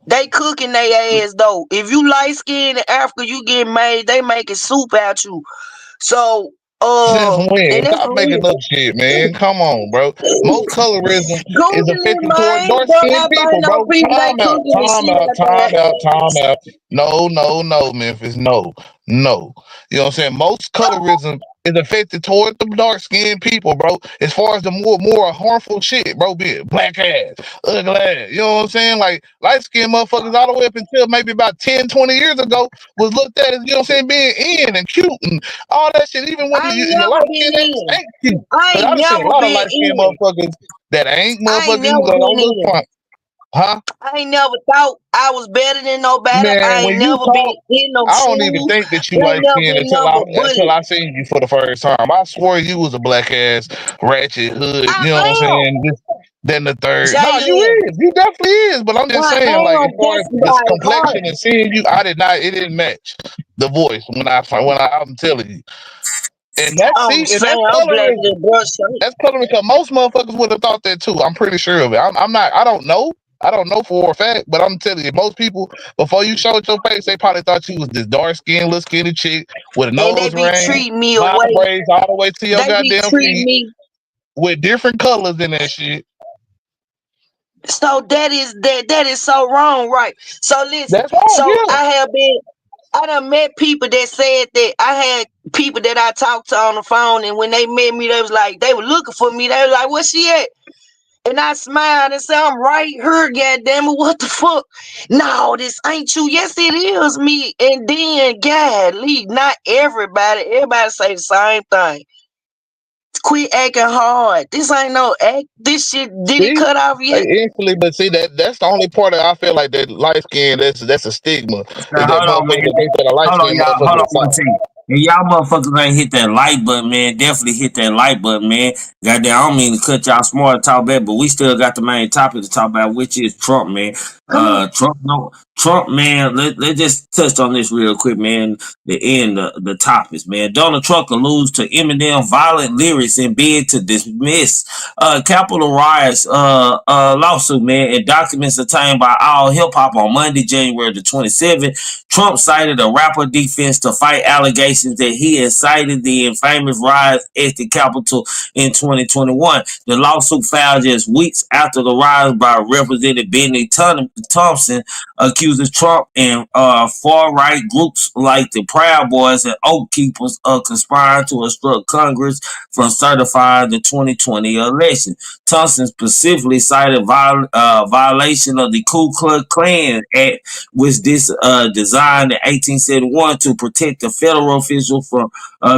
they cooking their ass though. If you light skinned in Africa, you get made. They making soup out you. So Since when? and that's Stop making up real. shit, man. Come on, bro. Most colorism is Google it, affected toward man. dark Don't skinned act like people, no bro. people they Time out, cooking the time shit out, out time out, their time ass. out. No, Memphis. No. You know what I'm saying? Most colorism is affected toward the dark skinned people, bro. As far as the more harmful shit, bro, be it black ass, ugly ass. You know what I'm saying? Like light skinned motherfuckers all the way up until maybe about 10, 20 years ago was looked at as, you know what I'm saying, being in and cute and all that shit. Even when I ain't your never light been skin in. ain't cute. I Cause I ain't done seen a never lot of been light skinned in. motherfuckers that ain't I ain't motherfuckers never that don't been look in. fine. Huh? I ain't never thought I was better than nobody. Man, I ain't when you never been talk, in no I don't even shoes. think that you Ain't light never skinned been until number bullet. I seen you for the first time. I swore you was a black ass ratchet hood. I You know what I'm am. saying? Then the third. No, you JM. is. You definitely is. But I'm just I saying, like, as am. far as That's this by heart. complexion and seeing you, I did not. It didn't match the voice I'm telling you. And I'm that's saying I'm black colorism. little bruh shirt. That's colorism because most motherfuckers would have thought that too. I'm pretty sure of it. I'm not. I don't know. I don't know for a fact, but I'm telling you, most people before you showed your face, they probably thought you was this dark skinned, little skinny chick with a And they nose be ring, treating me bob away. braids all the way to your They be goddamn treating feet me. with different colors in that shit. So that is so wrong, right? So listen. That's wrong, So yeah. I done met people that said that I had people that I talked to on the phone, and when they met me, they was like, they were looking for me. They were like, "Where she at?" And I smiled and said, "I'm right here, goddamn it, what the fuck? No, this ain't you." Yes, it is me. And then, golly, not everybody. Everybody say the same thing. Quit acting hard. This ain't no act. This shit didn't See, cut off yet. instantly, but see that's the only part that I feel like that light skin. That's a stigma. Is that Hold on, motherfucker that man. think that a light Hold on, skinned y'all. Hold motherfucker on is one soft? second. And y'all motherfuckers ain't hit that like button, man. Definitely hit that like button, man. Goddamn, I don't mean to cut y'all smart talk back, but we still got the main topic to talk about, which is Trump, man. Come on. Trump, man. Let's just touch on this real quick, man. The topics, man. Donald Trump alludes to Eminem violent lyrics in bid to dismiss Capitol Riots lawsuit, man, and documents obtained by All Hip Hop on Monday, January the 27th. Trump cited a rapper defense to fight allegations that he incited the infamous riots at the Capitol in 2021. The lawsuit filed just weeks after the riots by Representative Benny Thompson accuses Trump and far-right groups like the Proud Boys and Oath Keepers of conspiring to obstruct Congress from certifying the 2020 election. Thompson specifically cited violation of the Ku Klux Klan Act, which this designed in 1871 to protect the federal officials from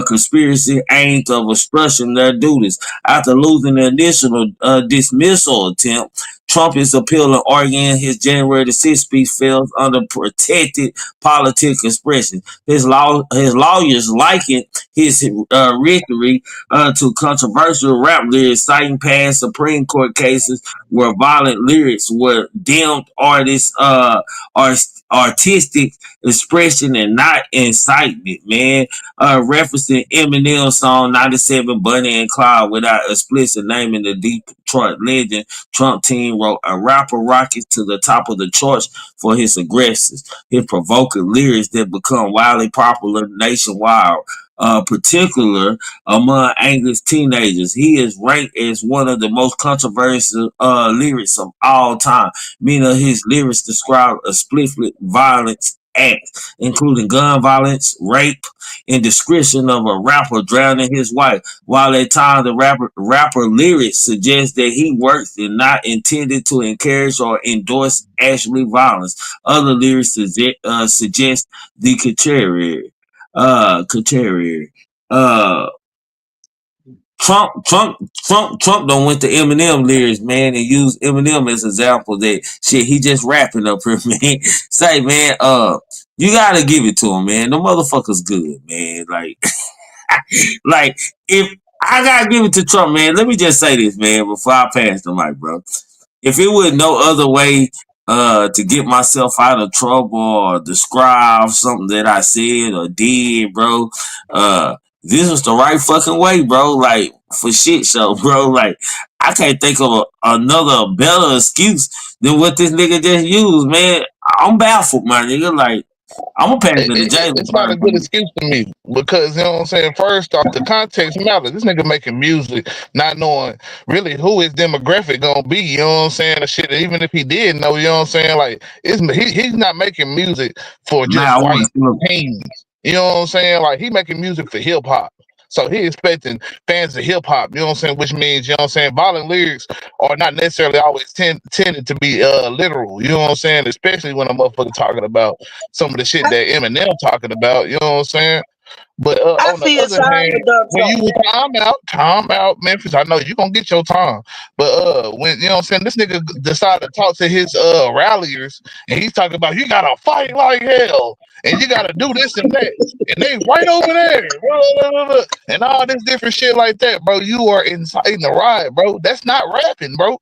conspiracy aimed of obstruction their duties. After losing the initial dismissal attempt, Trump is appealing, arguing his January the 6th speech fails under protected political expression. His lawyers likened his rhetoric to controversial rap lyrics, citing past Supreme Court cases where violent lyrics were deemed artistic expression and not incitement, man. Referencing Eminem's song 97 Bunny and Clyde without explicit naming the Detroit legend, Trump team wrote a rapper rocket to the top of the charts for his aggressive, his provocative lyrics that become wildly popular nationwide. Particular among English teenagers. He is ranked as one of the most controversial lyrics of all time. Many of his lyrics describe explicit violence acts, including gun violence, rape, and description of a rapper drowning his wife. While at times the rapper lyrics suggest that he works and not intended to encourage or endorse actually violence, other lyrics suggest the contrary. Contrary. Trump don't went to Eminem lyrics, man, and used Eminem as an example that shit he just rapping up here, man. Say, man, you gotta give it to him, man. The motherfucker's good, man. Like if I gotta give it to Trump, man. Let me just say this, man, before I pass the mic, bro. If it was no other way to get myself out of trouble or describe something that I said or did, bro, this was the right fucking way, bro. Like for shit show, bro. Like I can't think of another better excuse than what this nigga just used, man. I'm baffled, my nigga. Like I'm gonna pass it to Jalen. It's not a good excuse to me because you know what I'm saying. First off, the context matters. This nigga making music, not knowing really who his demographic gonna be. You know what I'm saying? The shit. Even if he did know, you know what I'm saying. Like he's not making music for just white teens. You know what I'm saying? Like he making music for hip hop. So he expecting fans of hip hop, you know what I'm saying? Which means, you know what I'm saying, violent lyrics are not necessarily always tended to be literal, you know what I'm saying? Especially when a motherfucker talking about some of the shit that Eminem talking about, you know what I'm saying? But on the other hand, when you time out, Memphis, I know you gonna get your time. But when you know what I'm saying, this nigga decided to talk to his ralliers and he's talking about you gotta fight like hell and you gotta do this and that. And they right over there, blah, blah, blah, and all this different shit like that, bro. You are inciting the riot, bro. That's not rapping, bro.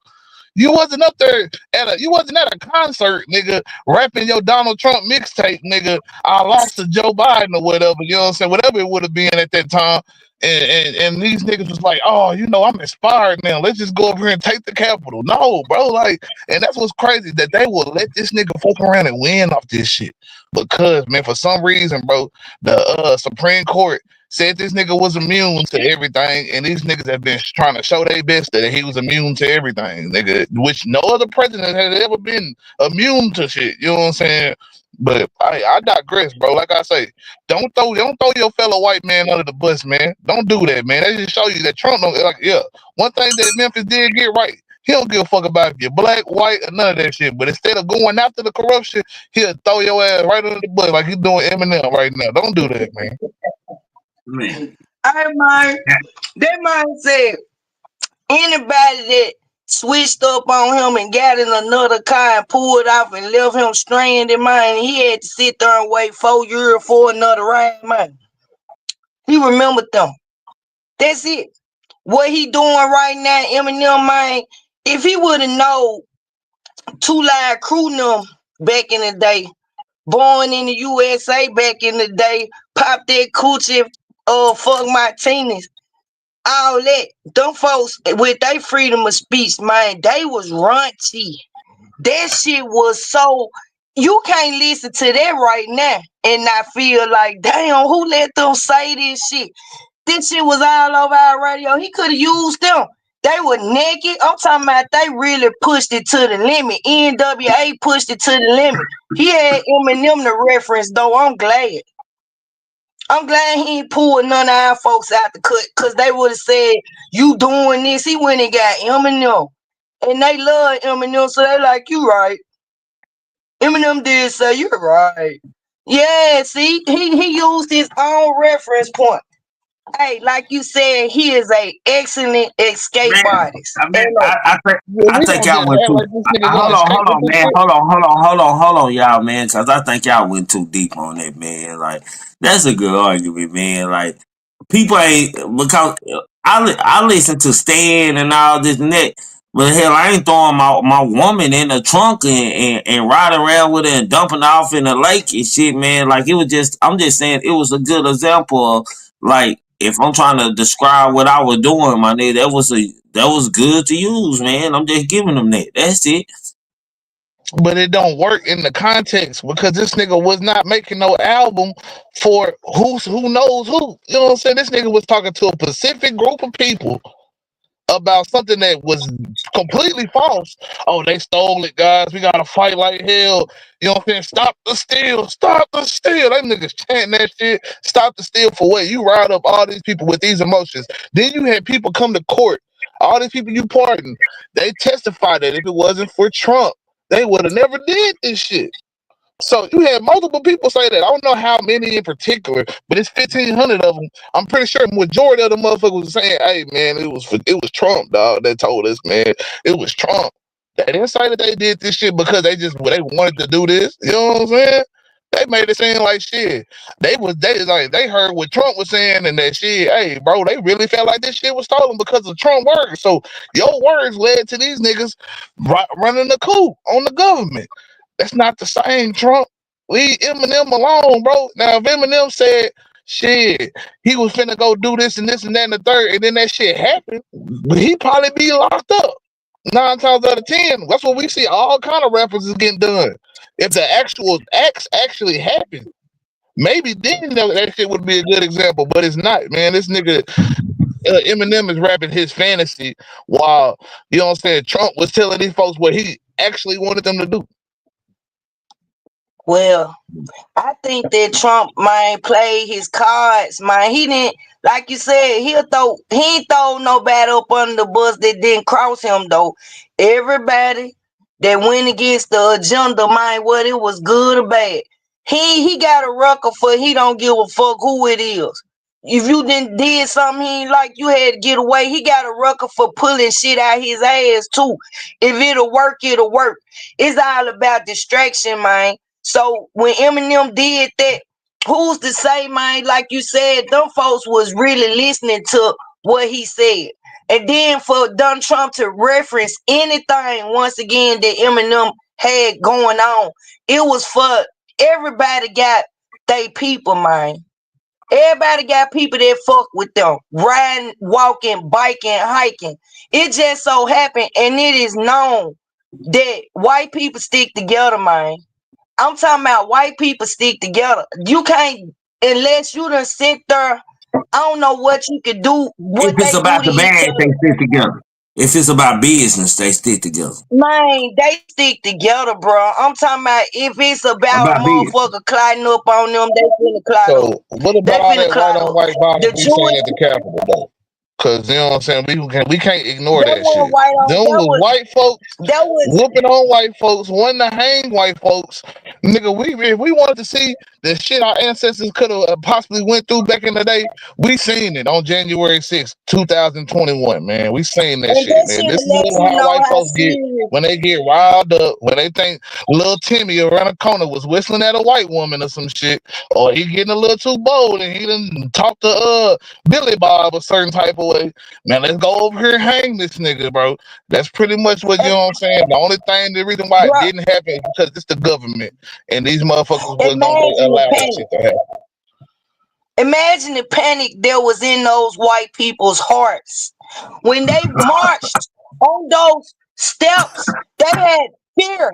You wasn't up there you wasn't at a concert, nigga, rapping your Donald Trump mixtape, nigga. I lost to Joe Biden or whatever, you know what I'm saying? Whatever it would have been at that time. And these niggas was like, oh, you know, I'm inspired now. Let's just go over here and take the Capitol. No, bro, like, and that's what's crazy that they will let this nigga fuck around and win off this shit. Because, man, for some reason, bro, the Supreme Court said this nigga was immune to everything, and these niggas have been trying to show their best that he was immune to everything, nigga, which no other president has ever been immune to shit. You know what I'm saying? But I digress, bro. Like I say, don't throw your fellow white man under the bus, man. Don't do that, man. That just show you that Trump don't like. Yeah, one thing that Memphis did get right. He don't give a fuck about if you're black, white, or none of that shit. But instead of going after the corruption, he'll throw your ass right under the bus like he's doing Eminem right now. Don't do that, man. Man. That man said anybody that switched up on him and got in another car and pulled off and left him stranded, man, he had to sit there and wait 4 years for another ride, man. He remembered them. That's it. What he doing right now, Eminem, man, if he would have known 2 Live Crew them back in the day, born in the USA back in the day, pop that coochie, fuck Martinez, all that, them folks with their freedom of speech, man, they was raunchy. That shit was so, you can't listen to that right now and not feel like, damn, who let them say this shit? This shit was all over our radio. He could have used them. They were naked. I'm talking about they really pushed it to the limit. NWA pushed it to the limit. He had Eminem to reference, though. I'm glad. I'm glad he ain't pulled none of our folks out the cut, because they would have said, you doing this. He went and got Eminem. And they love Eminem, so they like, you right. Eminem did say, you're right. Yeah, see, he used his own reference point. Hey, like you said, he is a excellent escape Man, artist. I mean, And Yeah, I we think don't y'all just went act too. like this nigga gonna Hold escape with on, this man. shit. Hold on, y'all, man. Because I think y'all went too deep on that, man. Like that's a good argument, man. Like people ain't because I listen to Stan and all this and that. But hell, I ain't throwing my woman in the trunk and riding around with her and dumping her off in the lake and shit, man. Like it was just, I'm just saying it was a good example of like if I'm trying to describe what I was doing, my nigga, that was good to use, man. I'm just giving them that. That's it. But it don't work in the context because this nigga was not making no album for who knows who. You know what I'm saying? This nigga was talking to a specific group of people about something that was completely false. Oh, they stole it, guys. We gotta fight like hell. You know what I'm saying? Stop the steal, stop the steal. Them niggas chanting that shit. Stop the steal for what? You rile up all these people with these emotions. Then you had people come to court. All these people you pardoned, they testified that if it wasn't for Trump, they would have never did this shit. So you had multiple people say that. I don't know how many in particular, but it's 1,500 of them. I'm pretty sure majority of the motherfuckers was saying, "Hey man, it was Trump, dog, that told us, man. It was Trump." They didn't say that they did this shit because they wanted to do this. You know what I'm saying? They made it seem like shit. They heard what Trump was saying and that shit. Hey, bro, they really felt like this shit was stolen because of Trump words. So your words led to these niggas running the coup on the government. That's not the same, Trump. Leave Eminem alone, bro. Now, if Eminem said, shit, he was finna go do this and this and that and the third, and then that shit happened, he probably be locked up. 9 times out of 10, that's what we see. All kind of rappers is getting done. If the actual acts actually happened, maybe then that shit would be a good example, but it's not, man. This nigga Eminem is rapping his fantasy while, you know what I'm saying, Trump was telling these folks what he actually wanted them to do. well, I think that Trump man played his cards, man. He didn't, like you said, he ain't throw nobody up under the bus that didn't cross him though. Everybody that went against the agenda, man, whether it was good or bad, he got a record for he don't give a fuck who it is. If you did something he ain't like, you had to get away. He got a record for pulling shit out his ass too. If it'll work, it'll work. It's all about distraction, man. So when Eminem did that, who's to say, man, like you said, them folks was really listening to what he said. And then for Donald Trump to reference anything once again that Eminem had going on, it was for everybody got they people, man. Everybody got people that fuck with them, riding, walking, biking, hiking. It just so happened, and it is known that white people stick together, man. I'm talking about white people stick together. You can't, unless you done sit there. I don't know what you could do, If what it's they do about to the each bag, they other. stick together. If it's about business, they stick together. Man, they stick together, bro. I'm talking about if it's about a About business. motherfucker clotting up on them, they finna clot up. So what They about all finna that white clot on up. white violence The we seeing at Jewish, the Capitol though? Cause you know what I'm saying, we can't ignore that that wasn't shit. white on, Them that was was, white folks that was, whooping on white folks, wanting to hang white folks. Nigga, if we wanted to see the shit our ancestors could have possibly went through back in the day, we seen it on January 6th, 2021, man. We seen that and shit, that man. should This have is let you how know white how folks get serious. when they get riled up, when they think little Timmy around the corner was whistling at a white woman or some shit, or he getting a little too bold and he done talked to Billy Bob a certain type of way. Man, let's go over here and hang this nigga, bro. That's pretty much what, you know what I'm saying. The only thing, the reason why it Bro, didn't happen is because it's the government, and these motherfuckers wasn't gonna imagine the allow that panic. shit to happen. Imagine the panic that was in those white people's hearts when they marched on those steps. They had fear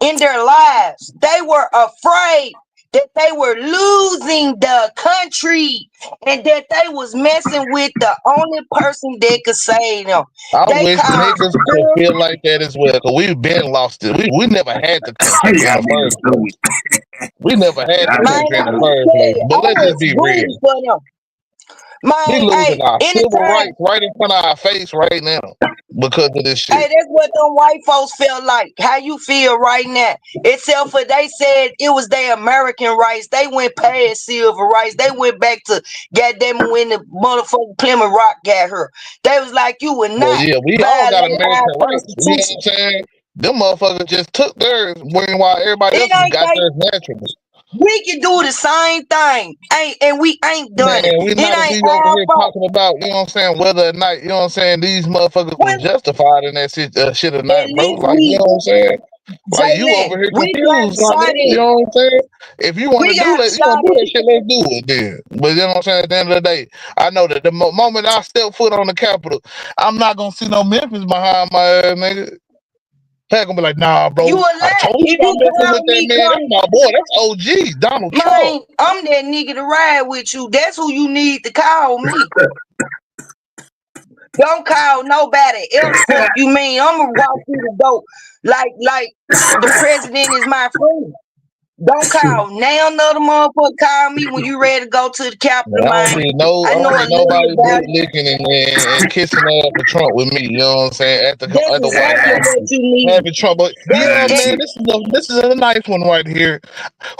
in their lives. They were afraid that they were losing the country and that they was messing with the only person that could save them. I They wish called niggas could fear. feel like that as well, because we've been lost it. We never had the country in Y'all the niggas first place. stupid. We never had the Y'all Man, niggas country in I the was stupid. first place. scared. But I let's just was be rooting real. for them. We Man, losing hey, our civil anytime. rights right in front of our face right now because of this Hey, shit. that's what them white folks felt like. How you feel right now? Except for they said it was their American rights. They went past civil rights. They went back to goddamn when the motherfucking Plymouth Rock got her. They was like, you would Well, not yeah, we all got violate our American rights. You know what constitution. I'm saying? Them motherfuckers just took theirs, while everybody It else has ain't got like theirs naturally. we can do the same thing. And we ain't Man, done it. we It not gonna ain't be over our here fault. talking about, you know what I'm saying, whether or not, you know what I'm saying, these motherfuckers was When justified in that shit or at not, bro. least Like, you we know what I'm saying? Like, you Jalen, over here we got confused, my shot nigga. You at. know what I'm saying? If you want to We do got that, you want shot to do that at. shit, let's do it then. But you know what I'm saying? At the end of the day, I know that the moment I step foot on the Capitol, I'm not gonna see no Memphis behind my ass, nigga. They're gonna be like, nah, You a bro. I lie. told you If stop you messing call with that me man. That's come, my boy. That's OG, Donald Trump. man, I'm that nigga to ride with you. That's who you need to call me. Don't call nobody else. Fuck you mean? I'm gonna walk through the door like the president is my friend. Don't call now another motherfucker call me when you ready to go to the Man, Capitol, I don't man. need I know a little nobody about boot it. licking and kissing ass for Trump with me. You know what I'm saying? At That's the White exactly House, what you need. having Trump. Yeah, That's man, this is a nice one right here.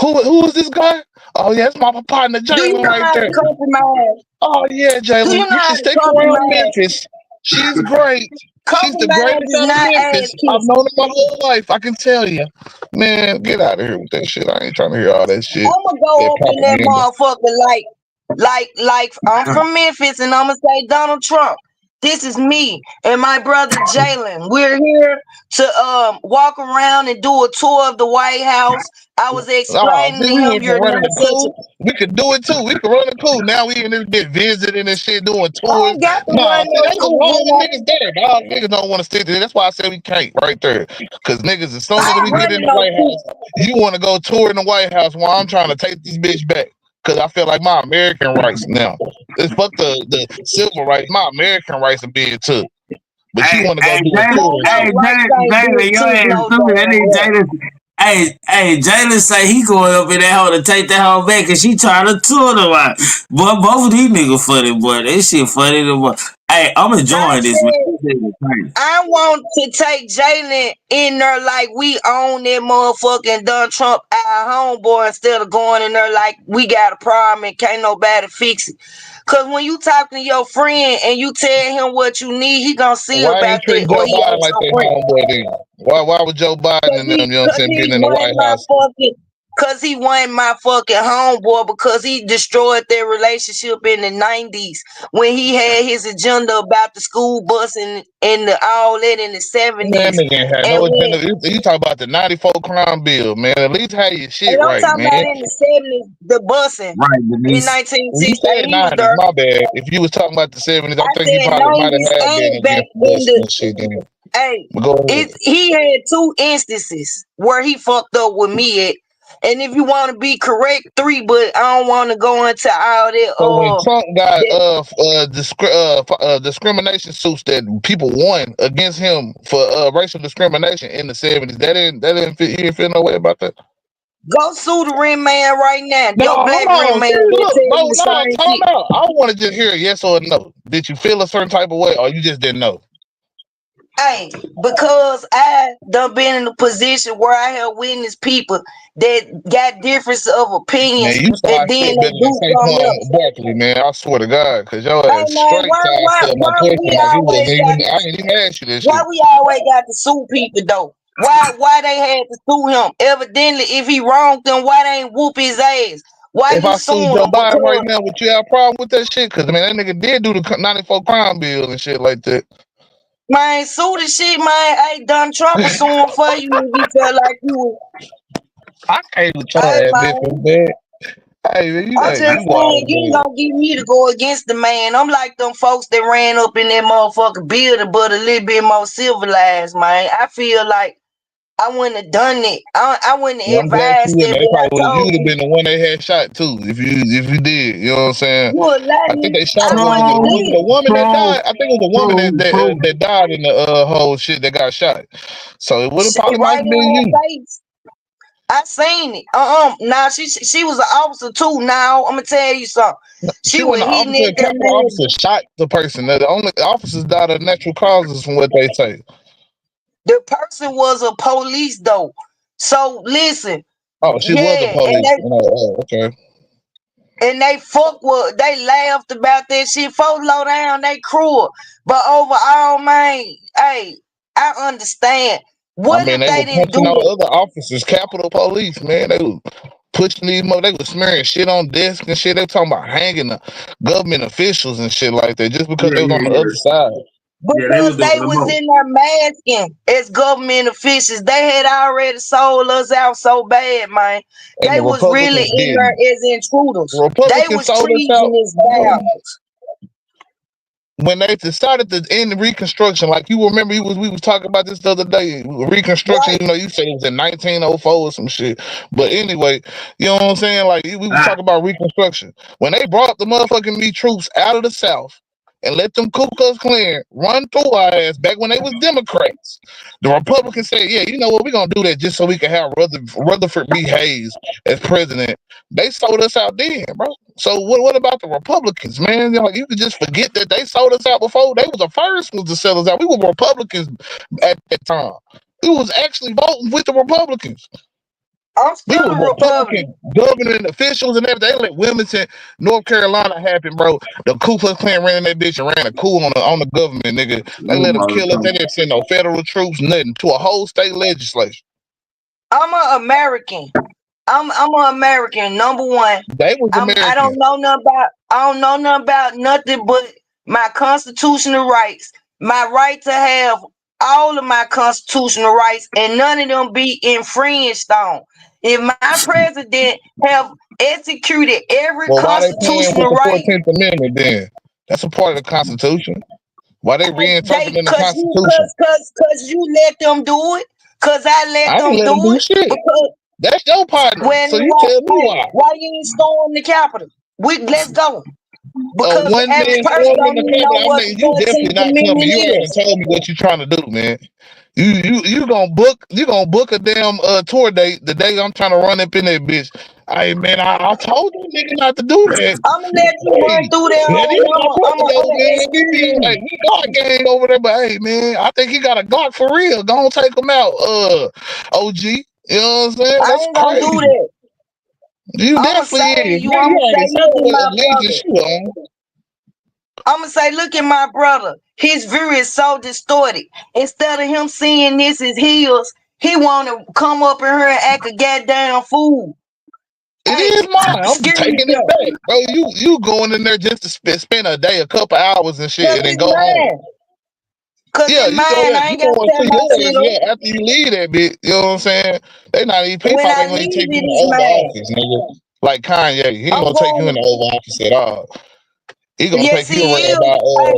Who is this guy? Oh yeah, it's my partner do you Jalen know right how to there. compromise? Oh yeah, Do you Jalen, know you how should to stick around compromise? Memphis. She's great. She's the Compromise greatest is out of not ass Memphis. I've kissing. known her my whole life. I can tell you, man. Get out of here with that shit. I ain't trying to hear all that shit. I'ma That go up in that propaganda. motherfucker like I'm from Memphis and I'ma say Donald Trump. This is me and my brother Jalen. We're here to walk around and do a tour of the White House. I was Oh, explaining see, to we him went from you're running not the such a coup. We could do it too. We could run the coup. Now we in this bitch visiting and shit, doing I tours. ain't got to Nah, run see, no that's the coupe wrong when niggas there, dog. Niggas don't want to stick to it. That's why I said we can't right there. Cause niggas, as soon I as ain't we get in running the no White coupe. House, you want to go tour in the White House while I'm trying to take this bitch back. Cause I feel like my American rights now. It's fuck the civil rights. My American rights are being took. But you Hey, want to go hey, do a Jalen, tour Man, and my hey, shit. rights ain't been Jalen, your took ass no stupid. That damn nigga well. Jalen. Hey, Jalen say he going up in that hole to take that hoe back, and she trying to tour them out. Boy, both of these niggas funny, boy. That shit funny. Boy. Hey, I'm I enjoying this, man. said This nigga crazy. I want to take Jalen in there like we own that motherfucking Donald Trump our homeboy instead of going in there like we got a problem and can't nobody fix it. Cause when you talking to your friend and you tell him what you need, he gonna see Why about ain't that treating or Joe he Biden ask like your that friend. homeboy then? Why would Joe Biden and them, you know what I'm saying, being in the White House? Cause he wasn't my fucking homeboy because he destroyed their relationship in the 90s when he had his agenda about the school bus and all that in the Man, 70s. nigga ain't had And no when agenda. You talk about the 94 crime bill, man. At least have your and shit I'm right, talking about man. in the 70s, the busing Right, in Denise. When you 1968, said he was 90s, there. my bad. If you was talking about the 70s, I I think he said probably might 90s have had been and back against in busting the and shit then. hey, But go ahead. he had two instances where he fucked up with me at. And if you want to be correct, three, but I don't want to go into all So when that Trump got that discrimination suits that people won against him for racial discrimination in the 70s, that didn't feel, you didn't feel no way about that? go sue the ring man right now. No, Your hold black ring on. man See, will look, tell you the no, same time shit. out. I want to just hear a yes or a no. Did you feel a certain type of way, or you just didn't know? Hey, because I done been in a position where I have witnessed people that got difference of Man, opinions you and start then shit they better than do something Saquon else. Barkley, man. I swear to God, cause your Hey ass man, straight sidestepped my why question we like he always wasn't got even. to I ain't even asked you this why shit. we always got to sue people though? Why they had to sue him? Evidently, if he wronged them, why they ain't whoop his ass? Why If you I sued suing Joe him? Biden right Because now, would you have a problem with that shit? Cause man, that nigga did do the 94 crime bill and shit like that. man, sue the shit, man. Hey, Donald Trump was suing for you if he felt like you was. I can't with your Hey ass, man. bitch, man. Hey, man, I'm just you saying, wild, you ain't man. gonna get me to go against the man. I'm like them folks that ran up in that motherfucking building, but a little bit more civilized, man. I feel like I wouldn't have done it. I wouldn't Well, have I'm glad you advised wouldn't. it, They but I probably would. You told would have you, been the one they had shot too if you did. You know what I'm saying? you a lie, I think nigga. they shot I a woman. wouldn't have Was did it a it. woman that died? I think it was a woman that died in the whole shit that got shot. So it would have Shit probably might right have in been her you. face. I seen it. Now she was an officer too. Now I'm gonna tell you something. She She was wasn't an hitting officer. A at that Capitol man. officer shot the person. The only officers died of natural causes, from what they say. The person was a police though. So listen, Oh, she was a yeah, police. Oh, okay. and they laughed about that shit. Folks low down, they cruel. But overall, man, hey, I understand. I What mean, if they they were didn't punching do out that? other officers, Capitol Police, man. They were pushing these they were smearing shit on desks and shit. They were talking about hanging the government officials and shit like that just because Yeah, they was yeah, on the other yeah. side. Yeah, they Because was doing they the was most. in there masking as government officials. They had already sold us out so bad, man. And They the was really Republicans in there didn't. as intruders. The They Republicans was sold us out. treasonous bastards. When they decided to end Reconstruction, like you remember, we was talking about this the other day. Reconstruction, Right. you said it was in 1904 or some shit. But anyway, you know what I'm saying? Like we was Ah, talking about Reconstruction when they brought the motherfucking me troops out of the South and let them Ku Klux Klan run through our ass back when they was Democrats. The Republicans said, "Yeah, you know what? We're gonna do that just so we can have Rutherford B. Hayes as president." They sold us out then, bro. So what about the Republicans, man? Like you could just forget that they sold us out before. They was the first ones to sell us out. We were Republicans at that time. We was actually voting with the Republicans. I'm We still were a Republican. Republican governing officials and everything. They let Wilmington, North Carolina happen, bro. The Ku Klux Klan ran in that bitch and ran a coup on the government, nigga. They you let them kill us. They motherfucker. didn't send no federal troops, nothing, to a whole state legislature. I'm an American. I'm an American. Number one. They was I American. don't know nothing about nothing but my constitutional rights. My right to have all of my constitutional rights and none of them be infringed on. If my president have executed every Well, why they playing with constitutional the right, 14th Amendment then? That's a part of the Constitution. Why they they reinterpreting the cause you Constitution? cause you let them do it. Cause I let I didn't them let them do do it. shit. Because That's your partner. when So you tell me why. why you ain't storm the Capitol? Let's go. A Because the one average man person storm in don't the even know Capitol. I what the mean, you definitely 14th not coming. Amendment You already is. told me what you trying to do, man. You gonna book a damn tour date the day I'm trying to run up in that bitch. Hey man, I told you nigga not to do that. I'm gonna let you run Hey, through that that hole is and my brother though, I'ma man. excuse Like you. we got a gang over there, but hey man, I think he got a Glock for real. Go on, take him out, OG. You know what I'm saying? I That's ain't gonna do crazy. that. You I'ma definitely say is. you, Man, you I'ma already say, told look me at what my allegiance brother. you on. I'ma say, look at my brother. His view is so distorted. Instead of him seeing this as heels, he wanna come up in here and act a goddamn fool. It Hey, is mine. I'm excuse taking it him. back, bro. You going in there just to spend a day, a couple hours and shit, Cause and then it's go home. mine. Cause Yeah, it's you go mine. there, I you ain't gotta going tear to my yours. shit up. Yeah, after you leave that bit, you know what I'm saying? They not even. He When probably I ain't gonna even leave take you it, in the it's Oval mine. Office, nigga. Like Kanye, he ain't I'm gonna take you in going the Oval Office at all. He gonna yes take you he around is. by Hey,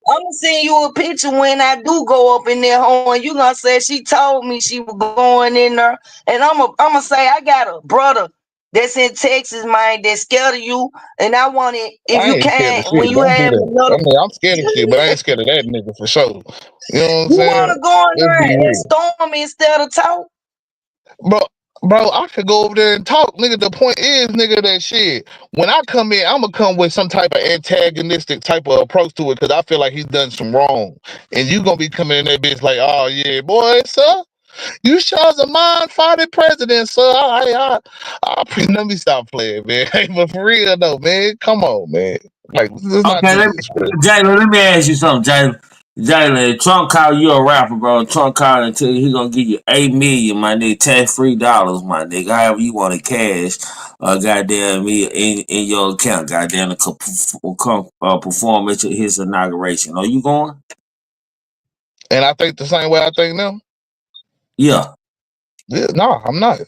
I'm gonna send you a picture when I do go up in there, home. You gonna say she told me she was going in there, and I'm gonna say I got a brother that's in Texas, man, that's scared of you, and I want it if I you ain't scared can of when shit. you Don't do have that. I another. mean, I'm scared of shit, but I ain't scared of that nigga for sure. You know what I'm You saying? wanna go in Let's there be and real. storm instead of talk? Bro, I could go over there and talk, nigga. The point is, nigga, that shit. When I come in, I'm gonna come with some type of antagonistic type of approach to it, cause I feel like he's done some wrong, and you gonna be coming in that bitch like, oh yeah, boy, sir, you sure a mind-fighting president, sir. Let me stop playing, man. Hey, but for real though, man, come on, man. Like, let's not Okay, do this, bro. Jalen, let me ask you something, Jalen. Jalen, Trump called you a rapper, bro. Trump called and tell you he gonna give you $8 million, my nigga, tax-free dollars, my nigga. However you want to cash, goddamn me in your account, goddamn to perform at his inauguration. Are you going? And I think the same way I think now. Yeah. Yeah, no, I'm not.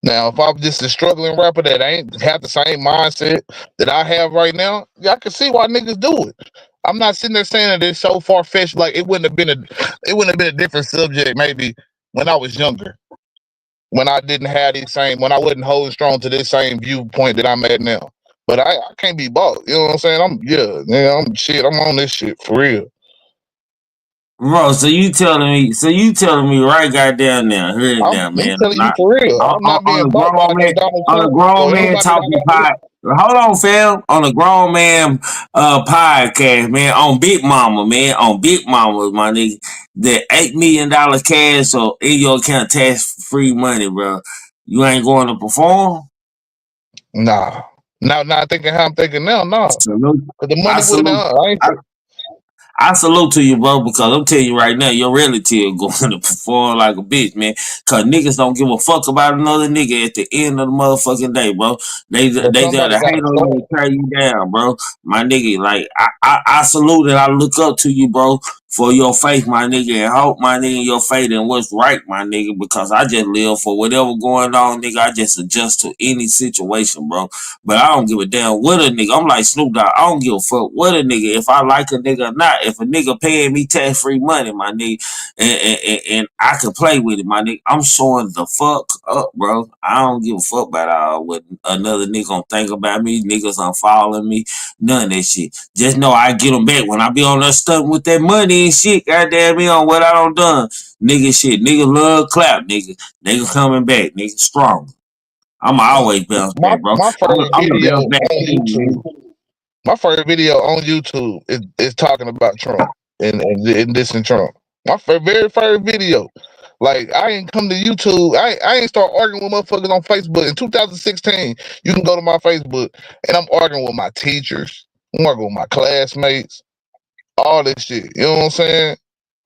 Now, if I'm just a struggling rapper that ain't have the same mindset that I have right now, yeah, I can see why niggas do it. I'm not sitting there saying that it's so far fetched. Like it wouldn't have been a different subject maybe when I was younger, when I didn't have these same, when I wasn't holding strong to this same viewpoint that I'm at now. But I can't be bought. You know what I'm saying? I'm on this shit for real. Bro, so you telling me right goddamn now, here and now, I'm man. telling you for real. I'm not On being a bought by grown no man, Donald on a Trump grown or man anybody talking that I pod. Hold on, fam. On a grown man podcast, man. On Big Mama, man. On Big Mama, my nigga. The $8 million cash or in your account tax free money, bro. You ain't going to perform? Nah. Now thinking how I'm thinking now, no. Salute. Cause the I money wouldn't salute. I ain't I salute to you, bro, because I'm telling you right now, your relative going to perform like a bitch, man. Cause niggas don't give a fuck about another nigga at the end of the motherfucking day, bro. They but gotta somebody hate gotta on you start. and carry you down, bro. My nigga, like I salute and I look up to you, bro, for your faith, my nigga, and hope, my nigga, your faith and what's right, my nigga, because I just live for whatever going on, nigga. I just adjust to any situation, bro. But I don't give a damn what a nigga. I'm like Snoop Dogg. I don't give a fuck what a nigga. If I like a nigga or not. If a nigga paying me tax free money, my nigga, and I can play with it, my nigga, I'm showing the fuck up, bro. I don't give a fuck about what another nigga gonna think about me. Niggas unfollowing me. None of that shit. Just know I get them back when I be on that stuff with that money and shit. Goddamn me on what I don't done. Nigga shit. Nigga love clap, nigga. Nigga coming back. Nigga strong. I'm always bounce My back, bro. my first I'm the video bounce back on king, YouTube. man. My first video on YouTube is talking about Trump and dissing Trump. My very first video. Like I ain't come to YouTube. I ain't start arguing with motherfuckers on Facebook in 2016. You can go to my Facebook and I'm arguing with my teachers. I'm arguing with my classmates. All this shit. You know what I'm saying?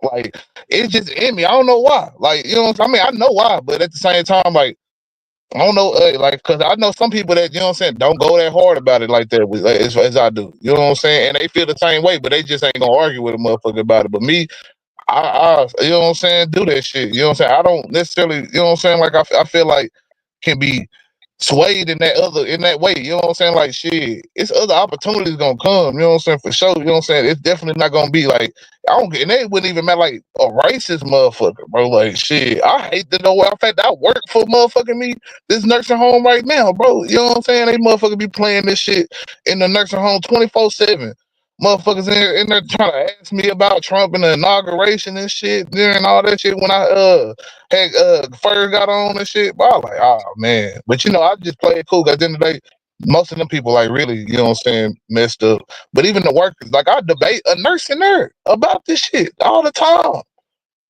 Like it's just in me. I don't know why. Like you know, what I mean, I know why, but at the same time, like I don't know, like, cause I know some people that you know what I'm saying don't go that hard about it like that as I do. You know what I'm saying? And they feel the same way, but they just ain't gonna argue with a motherfucker about it. But me, I you know what I'm saying, do that shit. You know what I'm saying? I don't necessarily, you know what I'm saying, like I feel like can be swayed in that way. You know what I'm saying? Like shit, it's other opportunities gonna come, you know what I'm saying, for sure. You know what I'm saying? It's definitely not gonna be like I don't and they wouldn't even matter like a racist motherfucker, bro. Like shit. I hate to know in fact I work for motherfucking me, this nursing home right now, bro. You know what I'm saying? They motherfucker be playing this shit in the nursing home 24/7. Motherfuckers in there trying to ask me about Trump and the inauguration and shit during all that shit when I had first got on and shit. But I was like, oh man. But you know, I just play it cool. 'Cause at the end of the day, most of them people like really, you know what I'm saying, messed up. But even the workers, like I debate a nurse in there about this shit all the time.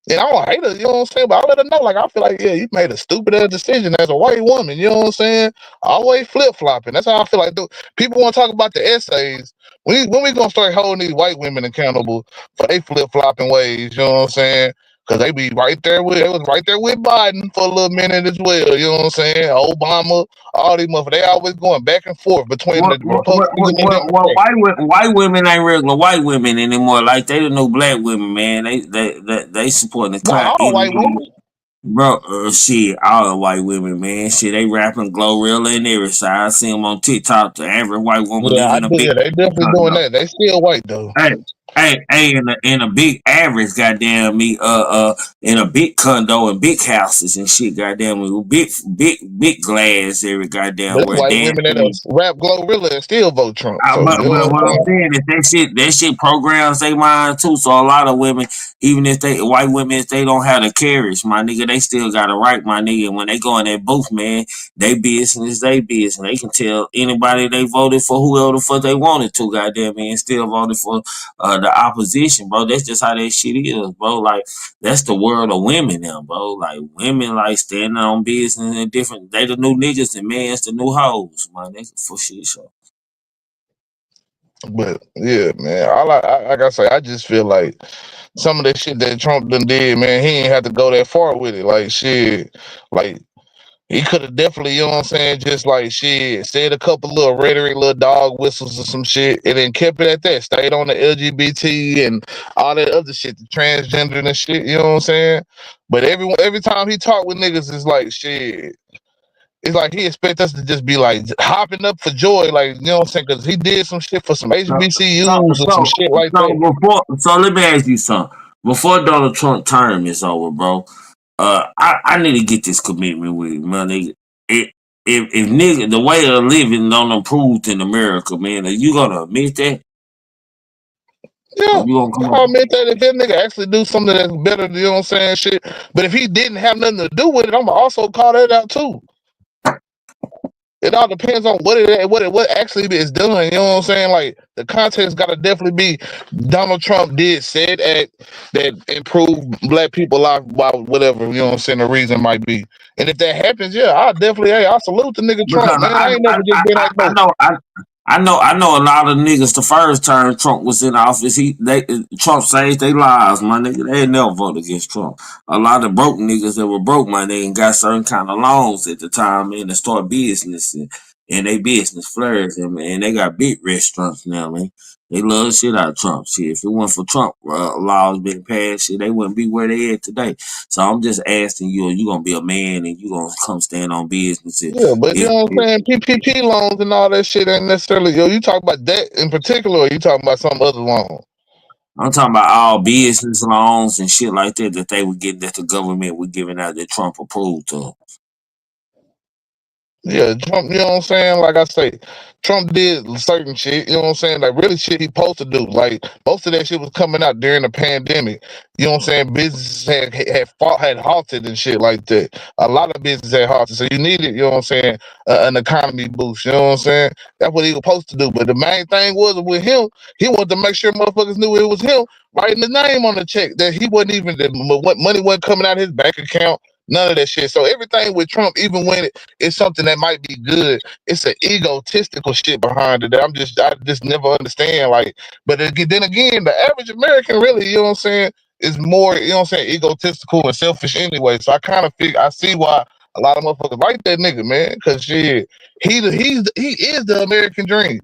And I don't hate her, you know what I'm saying? But I let her know, like, I feel like, yeah, you made a stupid ass decision as a white woman, you know what I'm saying? Always flip flopping. That's how I feel like. People want to talk about the essays. When we gonna start holding these white women accountable for they flip flopping ways, you know what I'm saying? Because they be they was right there with Biden for a little minute as well, you know what I'm saying? Obama, all these motherfuckers, they always going back and forth between the Republicans and the Democrats. White women ain't regular white women anymore. Like they the new black women, man. They supporting the Not clout all white energy. women. Bro, shit, all the white women, man. Shit, they rapping Glorilla and every side. I see them on TikTok. The average white woman Yeah, live I in a do. big Yeah, they definitely doing condo. that. They still white though. Hey, in a big average, goddamn me, in a big condo and big houses and shit, goddamn me, with big glass every goddamn There's where white women that dancing. rap Glorilla and still vote Trump. So you know But what what I'm I'm saying? saying is that shit programs they mind too. So a lot of women, even if they white women, if they don't have the carriage, my nigga, they still got a right, my nigga. When they go in that booth, man, they business, they business. They can tell anybody they voted for whoever the fuck they wanted to, goddamn me, and still voted for the opposition, bro. That's just how that shit is, bro. Like that's the world of women now, bro. Like women like standing on business and different. They the new niggas and men's the new hoes, my nigga, for shit show. But yeah, man. Like I say, I just feel like some of that shit that Trump done did, man, he ain't have to go that far with it. Like shit, like he could have definitely, you know what I'm saying, just like shit, said a couple little rhetoric, little dog whistles or some shit, and then kept it at that. Stayed on the LGBT and all that other shit, the transgender and shit. You know what I'm saying? But every time he talk with niggas, it's like shit. It's like he expect us to just be like hopping up for joy, like you know what I'm saying, because he did some shit for some So, HBCUs or some shit like that. so let me ask you something. Before Donald Trump term is over, bro, I need to get this commitment with you, man. Nigga. If nigga the way of living don't improve in America, man, are you gonna admit that? Yeah, You gonna come up? I'll admit that if that nigga actually do something that's better, you know what I'm saying, shit. But if he didn't have nothing to do with it, I'm gonna also call that out too. It all depends on what actually is done. You know what I'm saying? Like the context got to definitely be Donald Trump did said act that improved black people life by whatever, you know what I'm saying, the reason might be. And if that happens, yeah, I salute the nigga Trump, Because man. I ain't never just been like no. I know a lot of niggas. The first time Trump was in office, Trump saved their lives, my nigga. They ain't never voted against Trump. A lot of broke niggas that were broke, my nigga, and got certain kind of loans at the time, man, to start business and they business flourished, and they got big restaurants now, man. They love the shit out of Trump. Shit, if it wasn't for Trump laws being passed, shit, they wouldn't be where they at today. So I'm just asking you, are you gonna be a man and you gonna come stand on business? Yeah, but you know what I'm saying? PPP loans and all that shit ain't necessarily, you talk about that in particular, or you talking about some other loan? I'm talking about all business loans and shit like that they would get, that the government would giving out that Trump approved of. Yeah, Trump, you know what I'm saying? Like I say, Trump did certain shit, you know what I'm saying? Like really shit he supposed to do. Like most of that shit was coming out during the pandemic. You know what I'm saying? Businesses had halted and shit like that. A lot of businesses had halted. So you needed, you know what I'm saying, an economy boost. You know what I'm saying? That's what he was supposed to do. But the main thing was with him, he wanted to make sure motherfuckers knew it was him writing the name on the check, that he wasn't even, what money wasn't coming out of his bank account. None of that shit. So everything with Trump, even when it's something that might be good, it's an egotistical shit behind it that I just never understand. Like, but then again, the average American really, you know what I'm saying, is more, you know what I'm saying, egotistical and selfish anyway. So I see why a lot of motherfuckers like that nigga, man. Cause shit, he is the American dream.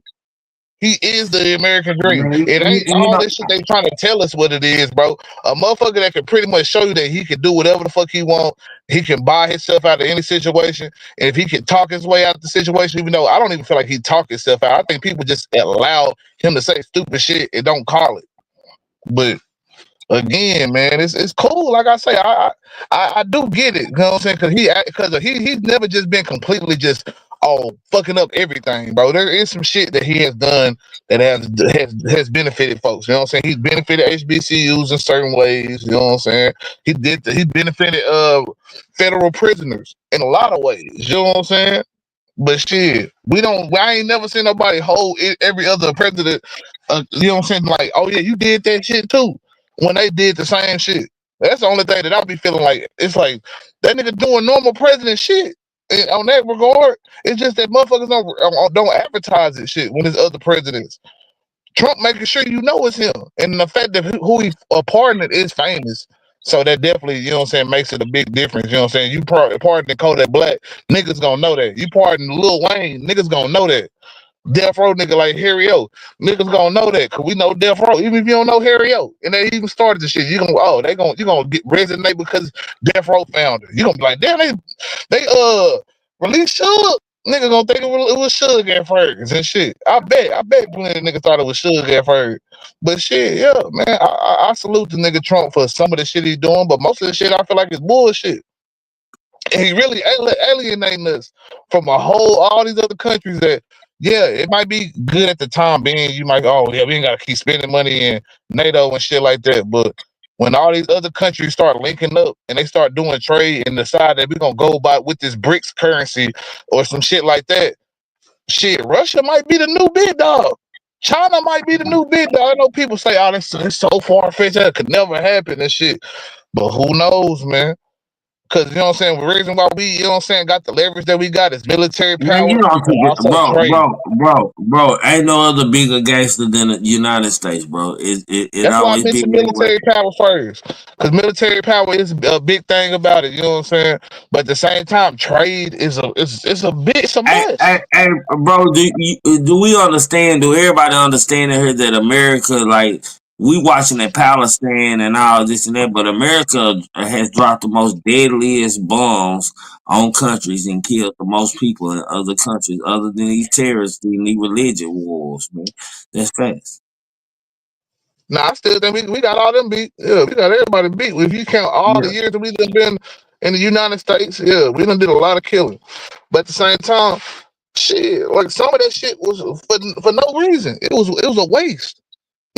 He is the American dream. Man, It ain't you all know, this shit they trying to tell us what it is, bro. A motherfucker that can pretty much show you that he can do whatever the fuck he want. He can buy himself out of any situation. And if he can talk his way out of the situation, even though I don't even feel like he talk himself out. I think people just allow him to say stupid shit and don't call it. But again, man, it's cool. Like I say, I do get it. You know what I'm saying? Because he's never just been completely just fucking up everything, bro. There is some shit that he has done that has benefited folks. You know what I'm saying? He's benefited HBCUs in certain ways. You know what I'm saying? He benefited federal prisoners in a lot of ways. You know what I'm saying? But shit, I ain't never seen nobody hold every other president, you know what I'm saying? Like, oh yeah, you did that shit too. When they did the same shit. That's the only thing that I be feeling like. It's like, that nigga doing normal president shit. And on that regard, it's just that motherfuckers don't advertise it shit when there's other presidents. Trump making sure you know it's him. And the fact that who he pardoned is famous. So that definitely, you know what I'm saying, makes it a big difference. You know what I'm saying? You pardon Kodak Black, niggas gonna know that. You pardon Lil Wayne, niggas gonna know that. Death Row nigga like Harry O, niggas gonna know that, cause we know Death Row. Even if you don't know Harry O, and they even started the shit, you gonna get resonate because Death Row founder. You gonna be like, damn, they released Suge. Nigga gonna think it was Suge at first and shit. I bet plenty of niggas thought it was Suge at first. But shit, yeah, man, I salute the nigga Trump for some of the shit he's doing, but most of the shit I feel like is bullshit. And he really alienating us from all these other countries that, yeah, it might be good at the time being, you might, oh yeah, we ain't gotta keep spending money in NATO and shit like that. But when all these other countries start linking up and they start doing trade and decide that we're gonna go by with this BRICS currency or some shit like that, shit, Russia might be the new big dog. China might be the new big dog. I know people say, oh, it's so far-fetched, that could never happen and shit. But who knows, man? Because, you know what I'm saying, the reason why we, you know what I'm saying, got the leverage that we got is military man, power, you don't but think it, also trade. bro. Ain't no other bigger gangster than the United States, bro. It That's why I always been mentioned that way. military power first. Because military power is a big thing about it, you know what I'm saying? But at the same time, trade is it's a must. Hey, bro, do we understand? Do everybody understand in here that America, like, we watching that Palestine and all this and that, but America has dropped the most deadliest bombs on countries and killed the most people in other countries, other than these terrorists and these religion wars, man. That's facts. Now, I still think we got all them beat. Yeah, we got everybody beat. If you count all the Yeah. years that we done been in the United States, yeah, we done did a lot of killing. But at the same time, shit, like some of that shit was for no reason. It was a waste.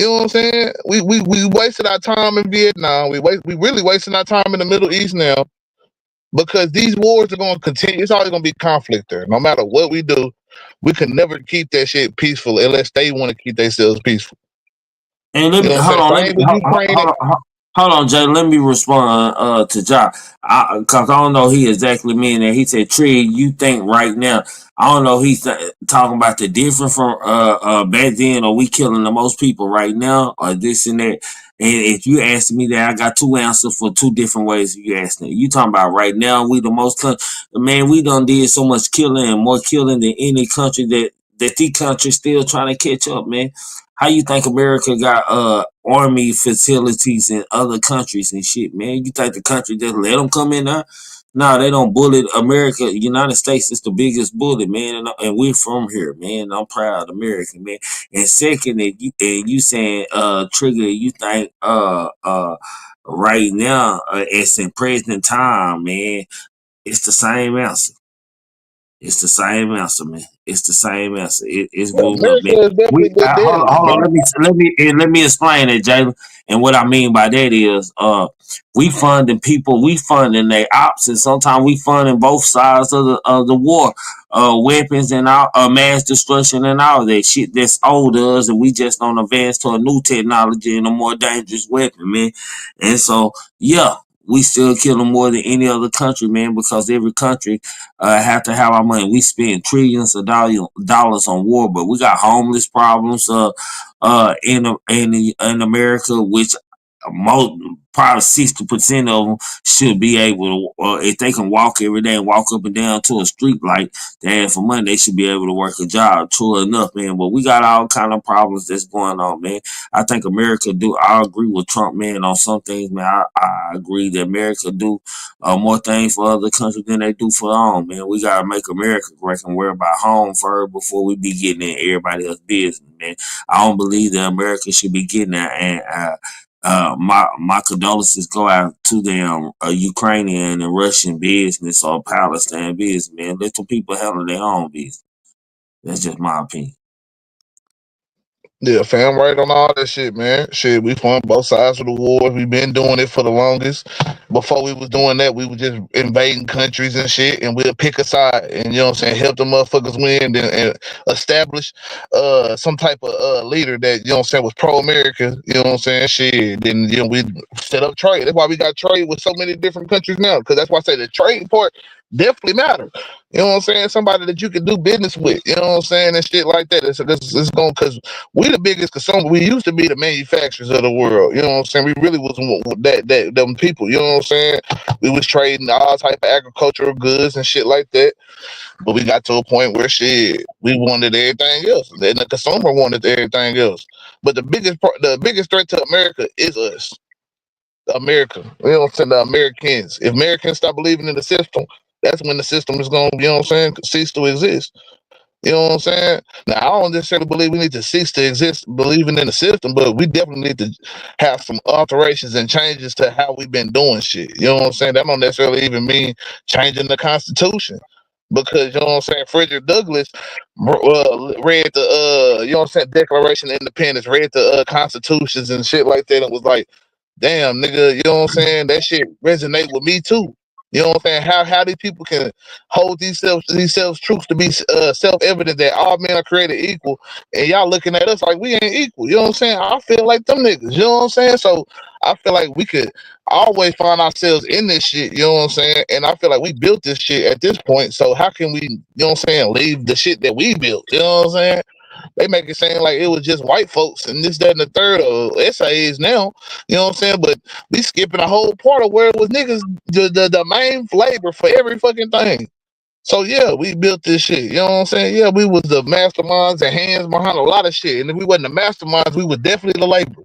You know what I'm saying? We wasted our time in Vietnam. We really wasting our time in the Middle East now because these wars are going to continue. It's always going to be conflict there. No matter what we do, we can never keep that shit peaceful unless they want to keep themselves peaceful. And let You me know what I'm saying? Same with Ukraine. hold on, Jay. Let me respond to John. Cause I don't know he exactly mean that. He said, Trey, you think right now, I don't know he's talking about the different from back then, or we killing the most people right now, or this and that. And if you ask me that, I got two answers for two different ways you asking it. You talking about right now, we the most man, we done did so much killing and more killing than any country that the country still trying to catch up, man. How you think America got army facilities in other countries and shit, man? You think the country just let them come in there? No, they don't bullet America. United States is the biggest bullet, man, and we're from here, man. I'm proud American, man. And second, and you saying Trigger, you think right now it's in present time, man. It's the same answer. It's the same answer, man. It's the same answer. It's moving up, man. America is definitely good Hold damage, on, bro. let me explain it, Jalen. And what I mean by that is, we funding people, we funding their ops, and sometimes we funding both sides of the war, weapons and all, mass destruction and all that shit that's old to us, and we just don't advance to a new technology and a more dangerous weapon, man. And so, yeah. We still killing more than any other country, man, because every country have to have our money. We spend trillions of dollars on war, but we got homeless problems in America, which most probably 60% of them should be able to, if they can walk every day and walk up and down to a street like they have for money, they should be able to work a job. True enough, man. But we got all kind of problems that's going on, man. I think America do. I agree with Trump, man, on some things, man. I agree that America do more things for other countries than they do for their own, man. We gotta make America great and worry about home first before we be getting in everybody else's business, man. I don't believe that America should be getting that. And my condolences go out to them Ukrainian and Russian business or Palestine business, man. Let the people handle their own business. That's just my opinion. Yeah, fam, right on all that shit, man. Shit, we fought both sides of the war. We've been doing it for the longest. Before we was doing that, we were just invading countries and shit, and we'll pick a side and, you know what I'm saying, help the motherfuckers win and establish some type of leader that, you know what I'm saying, was pro-America, you know what I'm saying, shit. Then, you know, we set up trade. That's why we got trade with so many different countries now, because that's why I say the trade part definitely matter. You know what I'm saying? Somebody that you can do business with, you know what I'm saying, and shit like that. It's going, because we the biggest consumer. We used to be the manufacturers of the world. You know what I'm saying? We really was them people. You know what I'm saying? We was trading all type of agricultural goods and shit like that. But we got to a point where shit, we wanted everything else. Then the consumer wanted everything else. But the biggest threat to America is us. America. You know what I'm saying? The Americans. If Americans stop believing in the system, that's when the system is going to, you know what I'm saying, cease to exist. You know what I'm saying? Now, I don't necessarily believe we need to cease to exist believing in the system, but we definitely need to have some alterations and changes to how we've been doing shit. You know what I'm saying? That don't necessarily even mean changing the Constitution. Because, you know what I'm saying, Frederick Douglass read the, you know what I'm saying, Declaration of Independence, read the constitutions and shit like that, and was like, damn, nigga, you know what I'm saying? That shit resonate with me too. You know what I'm saying? How these people can hold these self truths to be self-evident that all men are created equal, and y'all looking at us like we ain't equal. You know what I'm saying? I feel like them niggas. You know what I'm saying? So I feel like we could always find ourselves in this shit. You know what I'm saying? And I feel like we built this shit at this point. So how can we, you know what I'm saying, leave the shit that we built? You know what I'm saying? They make it seem like it was just white folks and this, that, and the third of essays now. You know what I'm saying? But we skipping a whole part of where it was niggas, the main flavor for every fucking thing. So yeah, we built this shit. You know what I'm saying? Yeah, we was the masterminds and hands behind a lot of shit. And if we wasn't the masterminds, we was definitely the labor.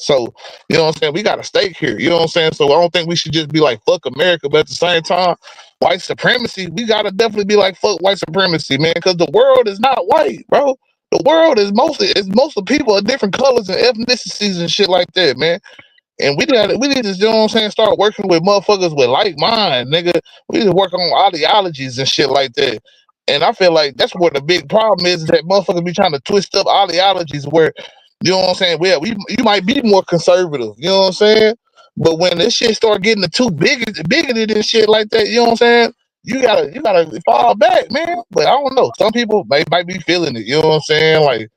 So, you know what I'm saying? We got a stake here. You know what I'm saying? So I don't think we should just be like, fuck America. But at the same time, white supremacy, we got to definitely be like, fuck white supremacy, man. Because the world is not white, bro. The world is mostly people of different colors and ethnicities and shit like that, man. And we need to, you know what I'm saying, start working with motherfuckers with like mind, nigga. We need to work on ideologies and shit like that. And I feel like that's where the big problem is that motherfuckers be trying to twist up ideologies where You know what I'm saying? Well, you might be more conservative. You know what I'm saying? But when this shit start getting the too bigoted and shit like that, you know what I'm saying? You gotta fall back, man. But I don't know. Some people might be feeling it. You know what I'm saying? Like,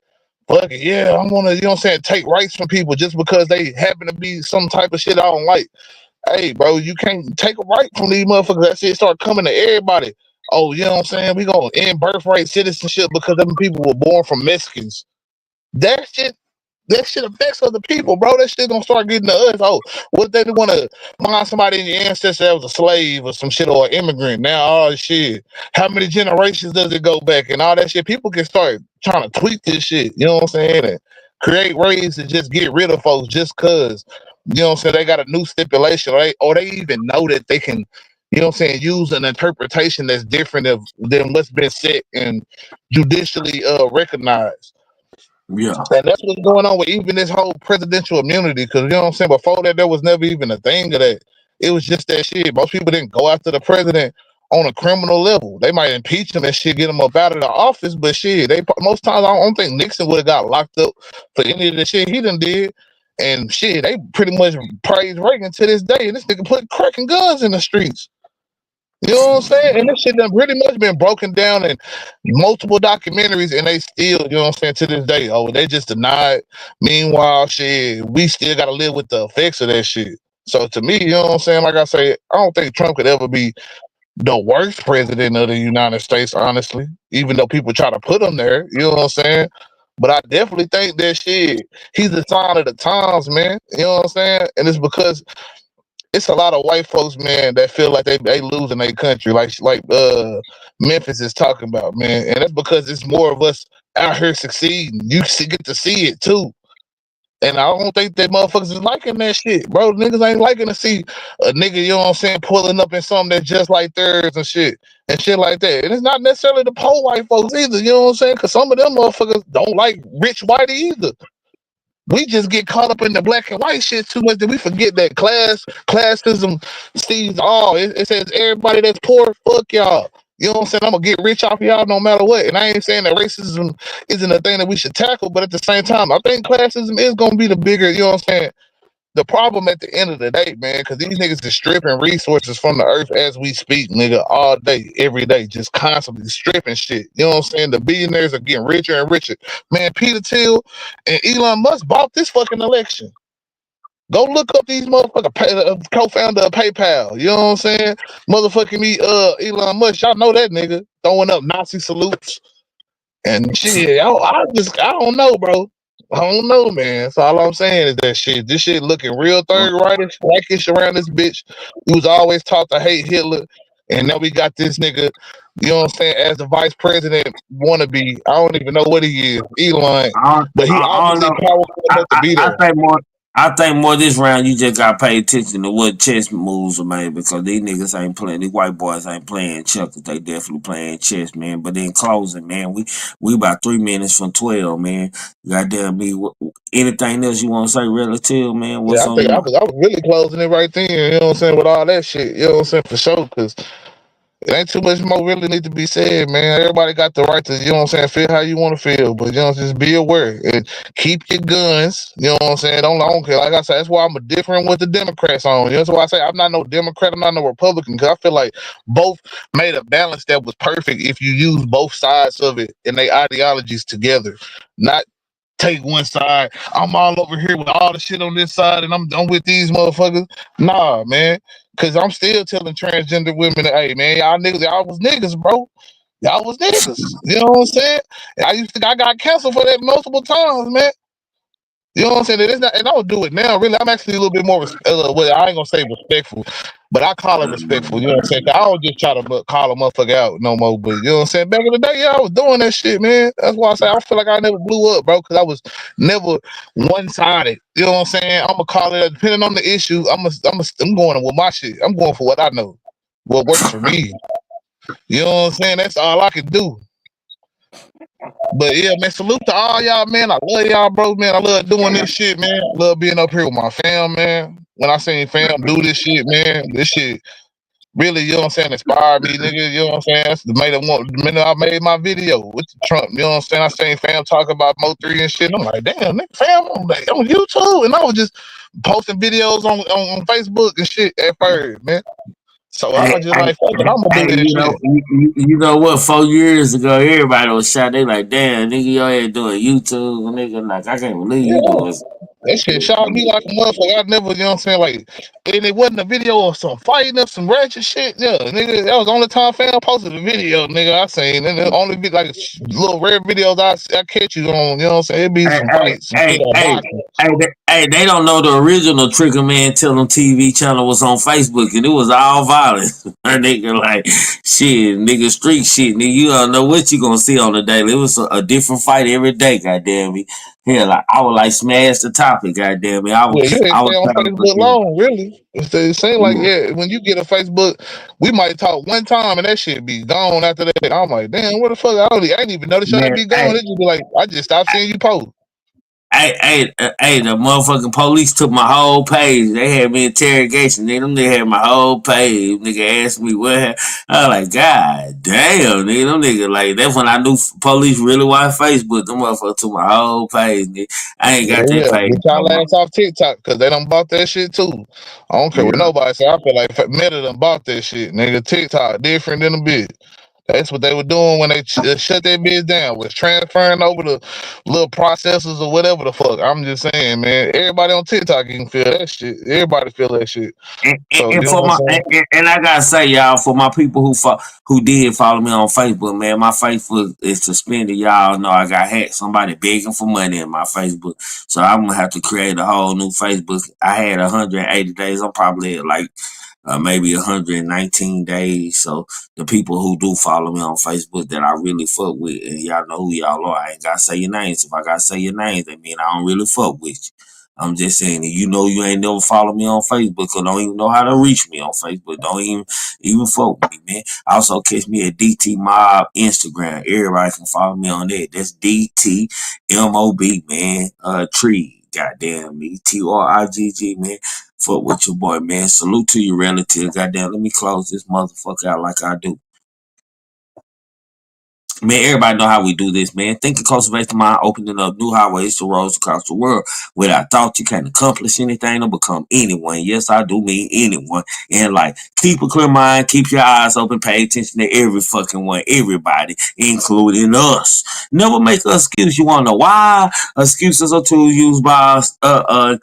fuck it, yeah, I wanna, you know what I'm saying, take rights from people just because they happen to be some type of shit I don't like. Hey, bro, you can't take a right from these motherfuckers. That shit start coming to everybody. Oh, you know what I'm saying? We gonna end birthright citizenship because them people were born from Mexicans. That shit, that shit affects other people, bro. That shit gonna start getting to us. Oh, what if they want to find somebody in your ancestor that was a slave or some shit or an immigrant? Now, all shit. How many generations does it go back and all that shit? People can start trying to tweak this shit. You know what I'm saying? And create ways to just get rid of folks just cause you know what I'm saying they got a new stipulation, or they even know that they can. You know what I'm saying? Use an interpretation that's different than what's been set and judicially recognized. Yeah. And that's what's going on with even this whole presidential immunity. Because you know what I'm saying? Before that, there was never even a thing of that. It was just that shit. Most people didn't go after the president on a criminal level. They might impeach him and shit, get him up out of the office. But shit, most times I don't think Nixon would have got locked up for any of the shit he done did. And shit, they pretty much praise Reagan to this day. And this nigga put cracking guns in the streets. You know what I'm saying? And this shit done pretty much been broken down in multiple documentaries, and they still, you know what I'm saying, to this day, oh, they just denied. Meanwhile, shit, we still got to live with the effects of that shit. So to me, you know what I'm saying? Like I say, I don't think Trump could ever be the worst president of the United States, honestly, even though people try to put him there. You know what I'm saying? But I definitely think that shit, he's a sign of the times, man. You know what I'm saying? And it's because it's a lot of white folks, man, that feel like they losing their country, like Memphis is talking about, man, and that's because it's more of us out here succeeding. You get to see it too, and I don't think that motherfuckers is liking that shit, bro. Niggas ain't liking to see a nigga, you know what I'm saying, pulling up in something that's just like theirs and shit like that. And it's not necessarily the poor white folks either, you know what I'm saying, because some of them motherfuckers don't like rich whitey either. We just get caught up in the black and white shit too much that we forget that classism sees all. It says everybody that's poor, fuck y'all. You know what I'm saying? I'm gonna get rich off y'all no matter what. And I ain't saying that racism isn't a thing that we should tackle, but at the same time, I think classism is gonna be the bigger, you know what I'm saying, the problem at the end of the day, man, because these niggas is stripping resources from the earth as we speak, nigga, all day, every day, just constantly stripping shit. You know what I'm saying? The billionaires are getting richer and richer. Man, Peter Thiel and Elon Musk bought this fucking election. Go look up these motherfucker co-founder of PayPal. You know what I'm saying? Motherfucking me, Elon Musk. Y'all know that nigga throwing up Nazi salutes and shit. I don't know, bro. I don't know, man. So all I'm saying is that shit. This shit looking real third rightish, blackish around this bitch. He was always taught to hate Hitler, and now we got this nigga. You know what I'm saying? As the vice president wannabe, I don't even know what he is, Elon, but he I don't obviously know. powerful enough to be there. I think more this round you just gotta pay attention to what chess moves are made because these niggas ain't playing. These white boys ain't playing checkers. They definitely playing chess, man. But in closing, man, we about 3 minutes from 12, man. Goddamn me. Anything else you want to say relative, man? Yeah, What's I on think your I mind? was really closing it right then. You know what I'm saying, with all that shit. You know what I'm saying, for sure, because it ain't too much more really need to be said, man. Everybody got the right to, you know what I'm saying, feel how you want to feel. But, you know, just be aware and keep your guns. You know what I'm saying? I don't care. Like I said, that's why I'm different with the Democrats on. You know, that's why I say I'm not no Democrat. I'm not no Republican because I feel like both made a balance that was perfect if you use both sides of it and their ideologies together. Not take one side. I'm all over here with all the shit on this side, and I'm with these motherfuckers. Nah, man, because I'm still telling transgender women, hey, man, y'all was niggas, bro. Y'all was niggas. You know what I'm saying? I got canceled for that multiple times, man. You know what I'm saying? It's not, and I don't do it now. Really, I'm actually a little bit more. Well, I ain't gonna say respectful, but I call it respectful. You know what I'm saying? 'Cause I don't just try to call a motherfucker out no more. But you know what I'm saying? Back in the day, yeah, I was doing that shit, man. That's why I say I feel like I never blew up, bro, because I was never one sided. You know what I'm saying? I'm gonna call it depending on the issue. I'm going with my shit. I'm going for what I know, what works for me. You know what I'm saying? That's all I can do. But yeah, man, salute to all y'all, man. I love y'all, bro, man. I love doing this shit, man. I love being up here with my fam, man. When I seen fam do this shit, man, this shit really, you know what I'm saying, inspired me, nigga. You know what I'm saying? That's the minute I made my video with the Trump. You know what I'm saying? I seen fam talk about Mo3 and shit. I'm like, damn, nigga, fam on YouTube, and I was just posting videos on Facebook and shit at first, man. So I was just like, fuck it, I'm gonna do that you know, shit. you know what? 4 years ago, everybody was shot. They like, damn, nigga, your ass doing YouTube, nigga. Like, I can't believe you Yeah. doing. That shit shocked me like a motherfucker. I never, you know what I'm saying? Like, and it wasn't a video of some fighting or some ratchet shit. Yeah, nigga, that was the only time fam posted a video, nigga, I seen. And it only be like little rare videos I catch you on, you know what I'm saying? It be some fights, some shit on boxing. They don't know the original Trigger Man Tell Them TV channel was on Facebook and it was all violence. Nigga, like, shit, nigga, street shit, nigga, you don't know what you gonna see on the daily. It was a different fight every day, goddamn me. Hell, like, I would like smash the topic, goddamn me. Yeah, you ain't I stay was on trying to Facebook long, really. It seems like, yeah, when you get a Facebook, we might talk one time and that shit be gone after that. I'm like, damn, what the fuck? I ain't even notice y'all man, be gone. It just be like, I just stopped seeing you post. Hey, the motherfucking police took my whole page. They had me interrogation. They had my whole page. Nigga asked me what. I was like, God damn, nigga. Them nigga, like, that's when I knew police really watch Facebook. Them motherfuckers took my whole page, nigga. I ain't got that Yeah, page get y'all no more. ass off TikTok because they done bought that shit too. I don't care what Yeah. nobody say. I feel like Meta done bought that shit, nigga. TikTok different than a bitch. That's what they were doing when they shut that bitch down. Was transferring over the little processors or whatever the fuck. I'm just saying, man. Everybody on TikTok can feel that shit. Everybody feel that shit. So you And know for what my I'm saying? and I gotta say, y'all, for my people who did follow me on Facebook, man, my Facebook is suspended. Y'all know I got hacked. Somebody begging for money in my Facebook, so I'm gonna have to create a whole new Facebook. I had 180 days. I'm probably at like maybe 119 days. So the people who do follow me on Facebook that I really fuck with, and y'all know who y'all are. I ain't gotta say your names. If I gotta say your names, that mean I don't really fuck with you. I'm just saying, you know, you ain't never follow me on Facebook or don't even know how to reach me on Facebook. Don't even fuck with me, man. Also catch me at DT Mob Instagram. Everybody can follow me on that. That's DT MOB, man. Tree. Goddamn me. TRIGG, man. Fuck with your boy, man. Salute to your relatives. Goddamn, let me close this motherfucker out like I do. Man, everybody know how we do this, man. Thinking cultivate mind, opening up new highways to roads across the world. Without thought, you can't accomplish anything or become anyone. Yes, I do mean anyone in life. Keep a clear mind, keep your eyes open, pay attention to every fucking one, everybody, including us. Never make an excuse. You wanna know why? Excuses are tools used by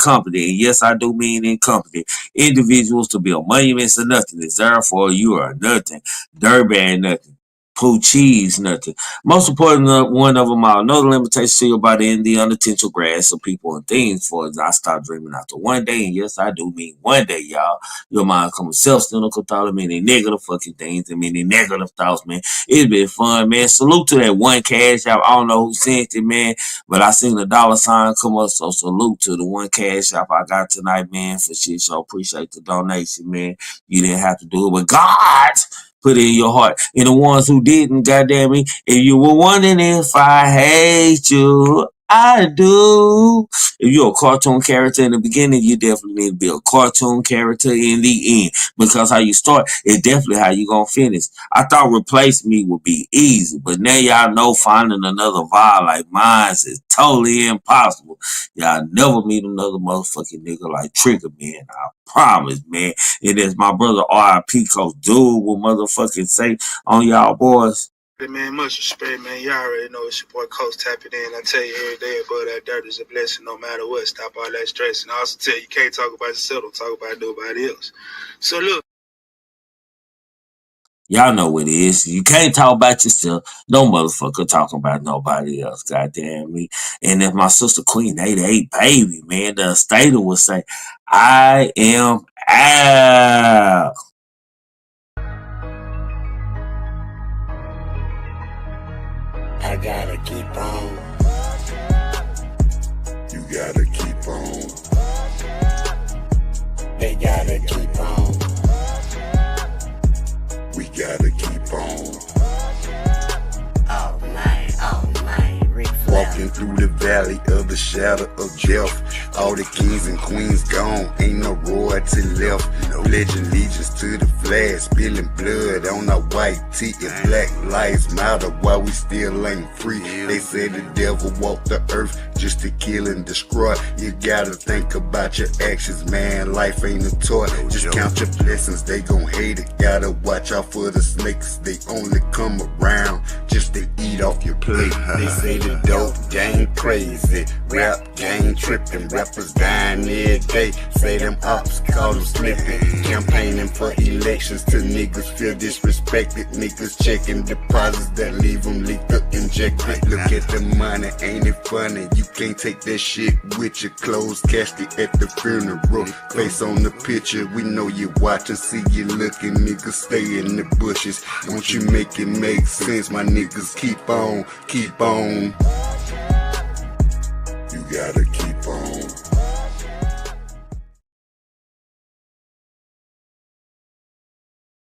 company. And yes, I do mean in company. Individuals to build monuments or nothing. Therefore, you are nothing. Dirty and nothing. Poo cheese, nothing. Most important, one of them all. Know the limitations to your body in the unintentional grass of people and things. For I stop dreaming after one day, and yes, I do mean one day, y'all. Your mind comes self-cynical thought, many negative fucking things, and many negative thoughts, man. It's been fun, man. Salute to that one cash app. I don't know who sent it, man, but I seen the $sign come up, so salute to the one cash app I got tonight, man, for shit. So appreciate the donation, man. You didn't have to do it, but God put it in your heart. And the ones who didn't, goddamn me, if you were wondering if I hate you, I do. If you're a cartoon character in the beginning, you definitely need to be a cartoon character in the end. Because how you start is definitely how you gonna finish. I thought replace me would be easy, but now y'all know finding another vibe like mine is totally impossible. Y'all never meet another motherfucking nigga like Trigger, man. I promise, man. And as my brother R.I.P. Coach Dude will motherfucking say on y'all boys. Man, much respect, man. Y'all already know it's your boy Coach tapping in. I tell you every day, above that dirt is a blessing no matter what. Stop all that stress. And I also tell you, you can't talk about yourself, don't talk about nobody else. So look. Y'all know what it is. You can't talk about yourself. No motherfucker talking about nobody else. Goddamn me. And if my sister Queen 88 baby, man, the stater would say, I am out. I gotta keep on. You gotta keep on. They gotta keep on. We gotta keep on. All night, Rick Walking through the valley of the shadow of death. All the kings and queens gone, ain't no royalty left. Pledge allegiance to the flag, spilling blood on our white tee. If black lives matter, why we still ain't free? They say the devil walked the earth just to kill and destroy. You gotta think about your actions, man. Life ain't a toy. Just count your blessings, they gon' hate it. Gotta watch out for the snakes. They only come around just to eat off your plate. They say the dope gang crazy, rap gang tripping, rappers dying every day. Say them ops call them slipping. Campaigning for elections till niggas feel disrespected. Niggas checking deposits that leave them leaked up injected. Look at the money, ain't it funny? You can't take that shit with your clothes casket at the funeral. Face on the picture, we know you watching. See you looking, niggas stay in the bushes. Don't you make it make sense, my niggas? Keep on, keep on. You gotta keep on.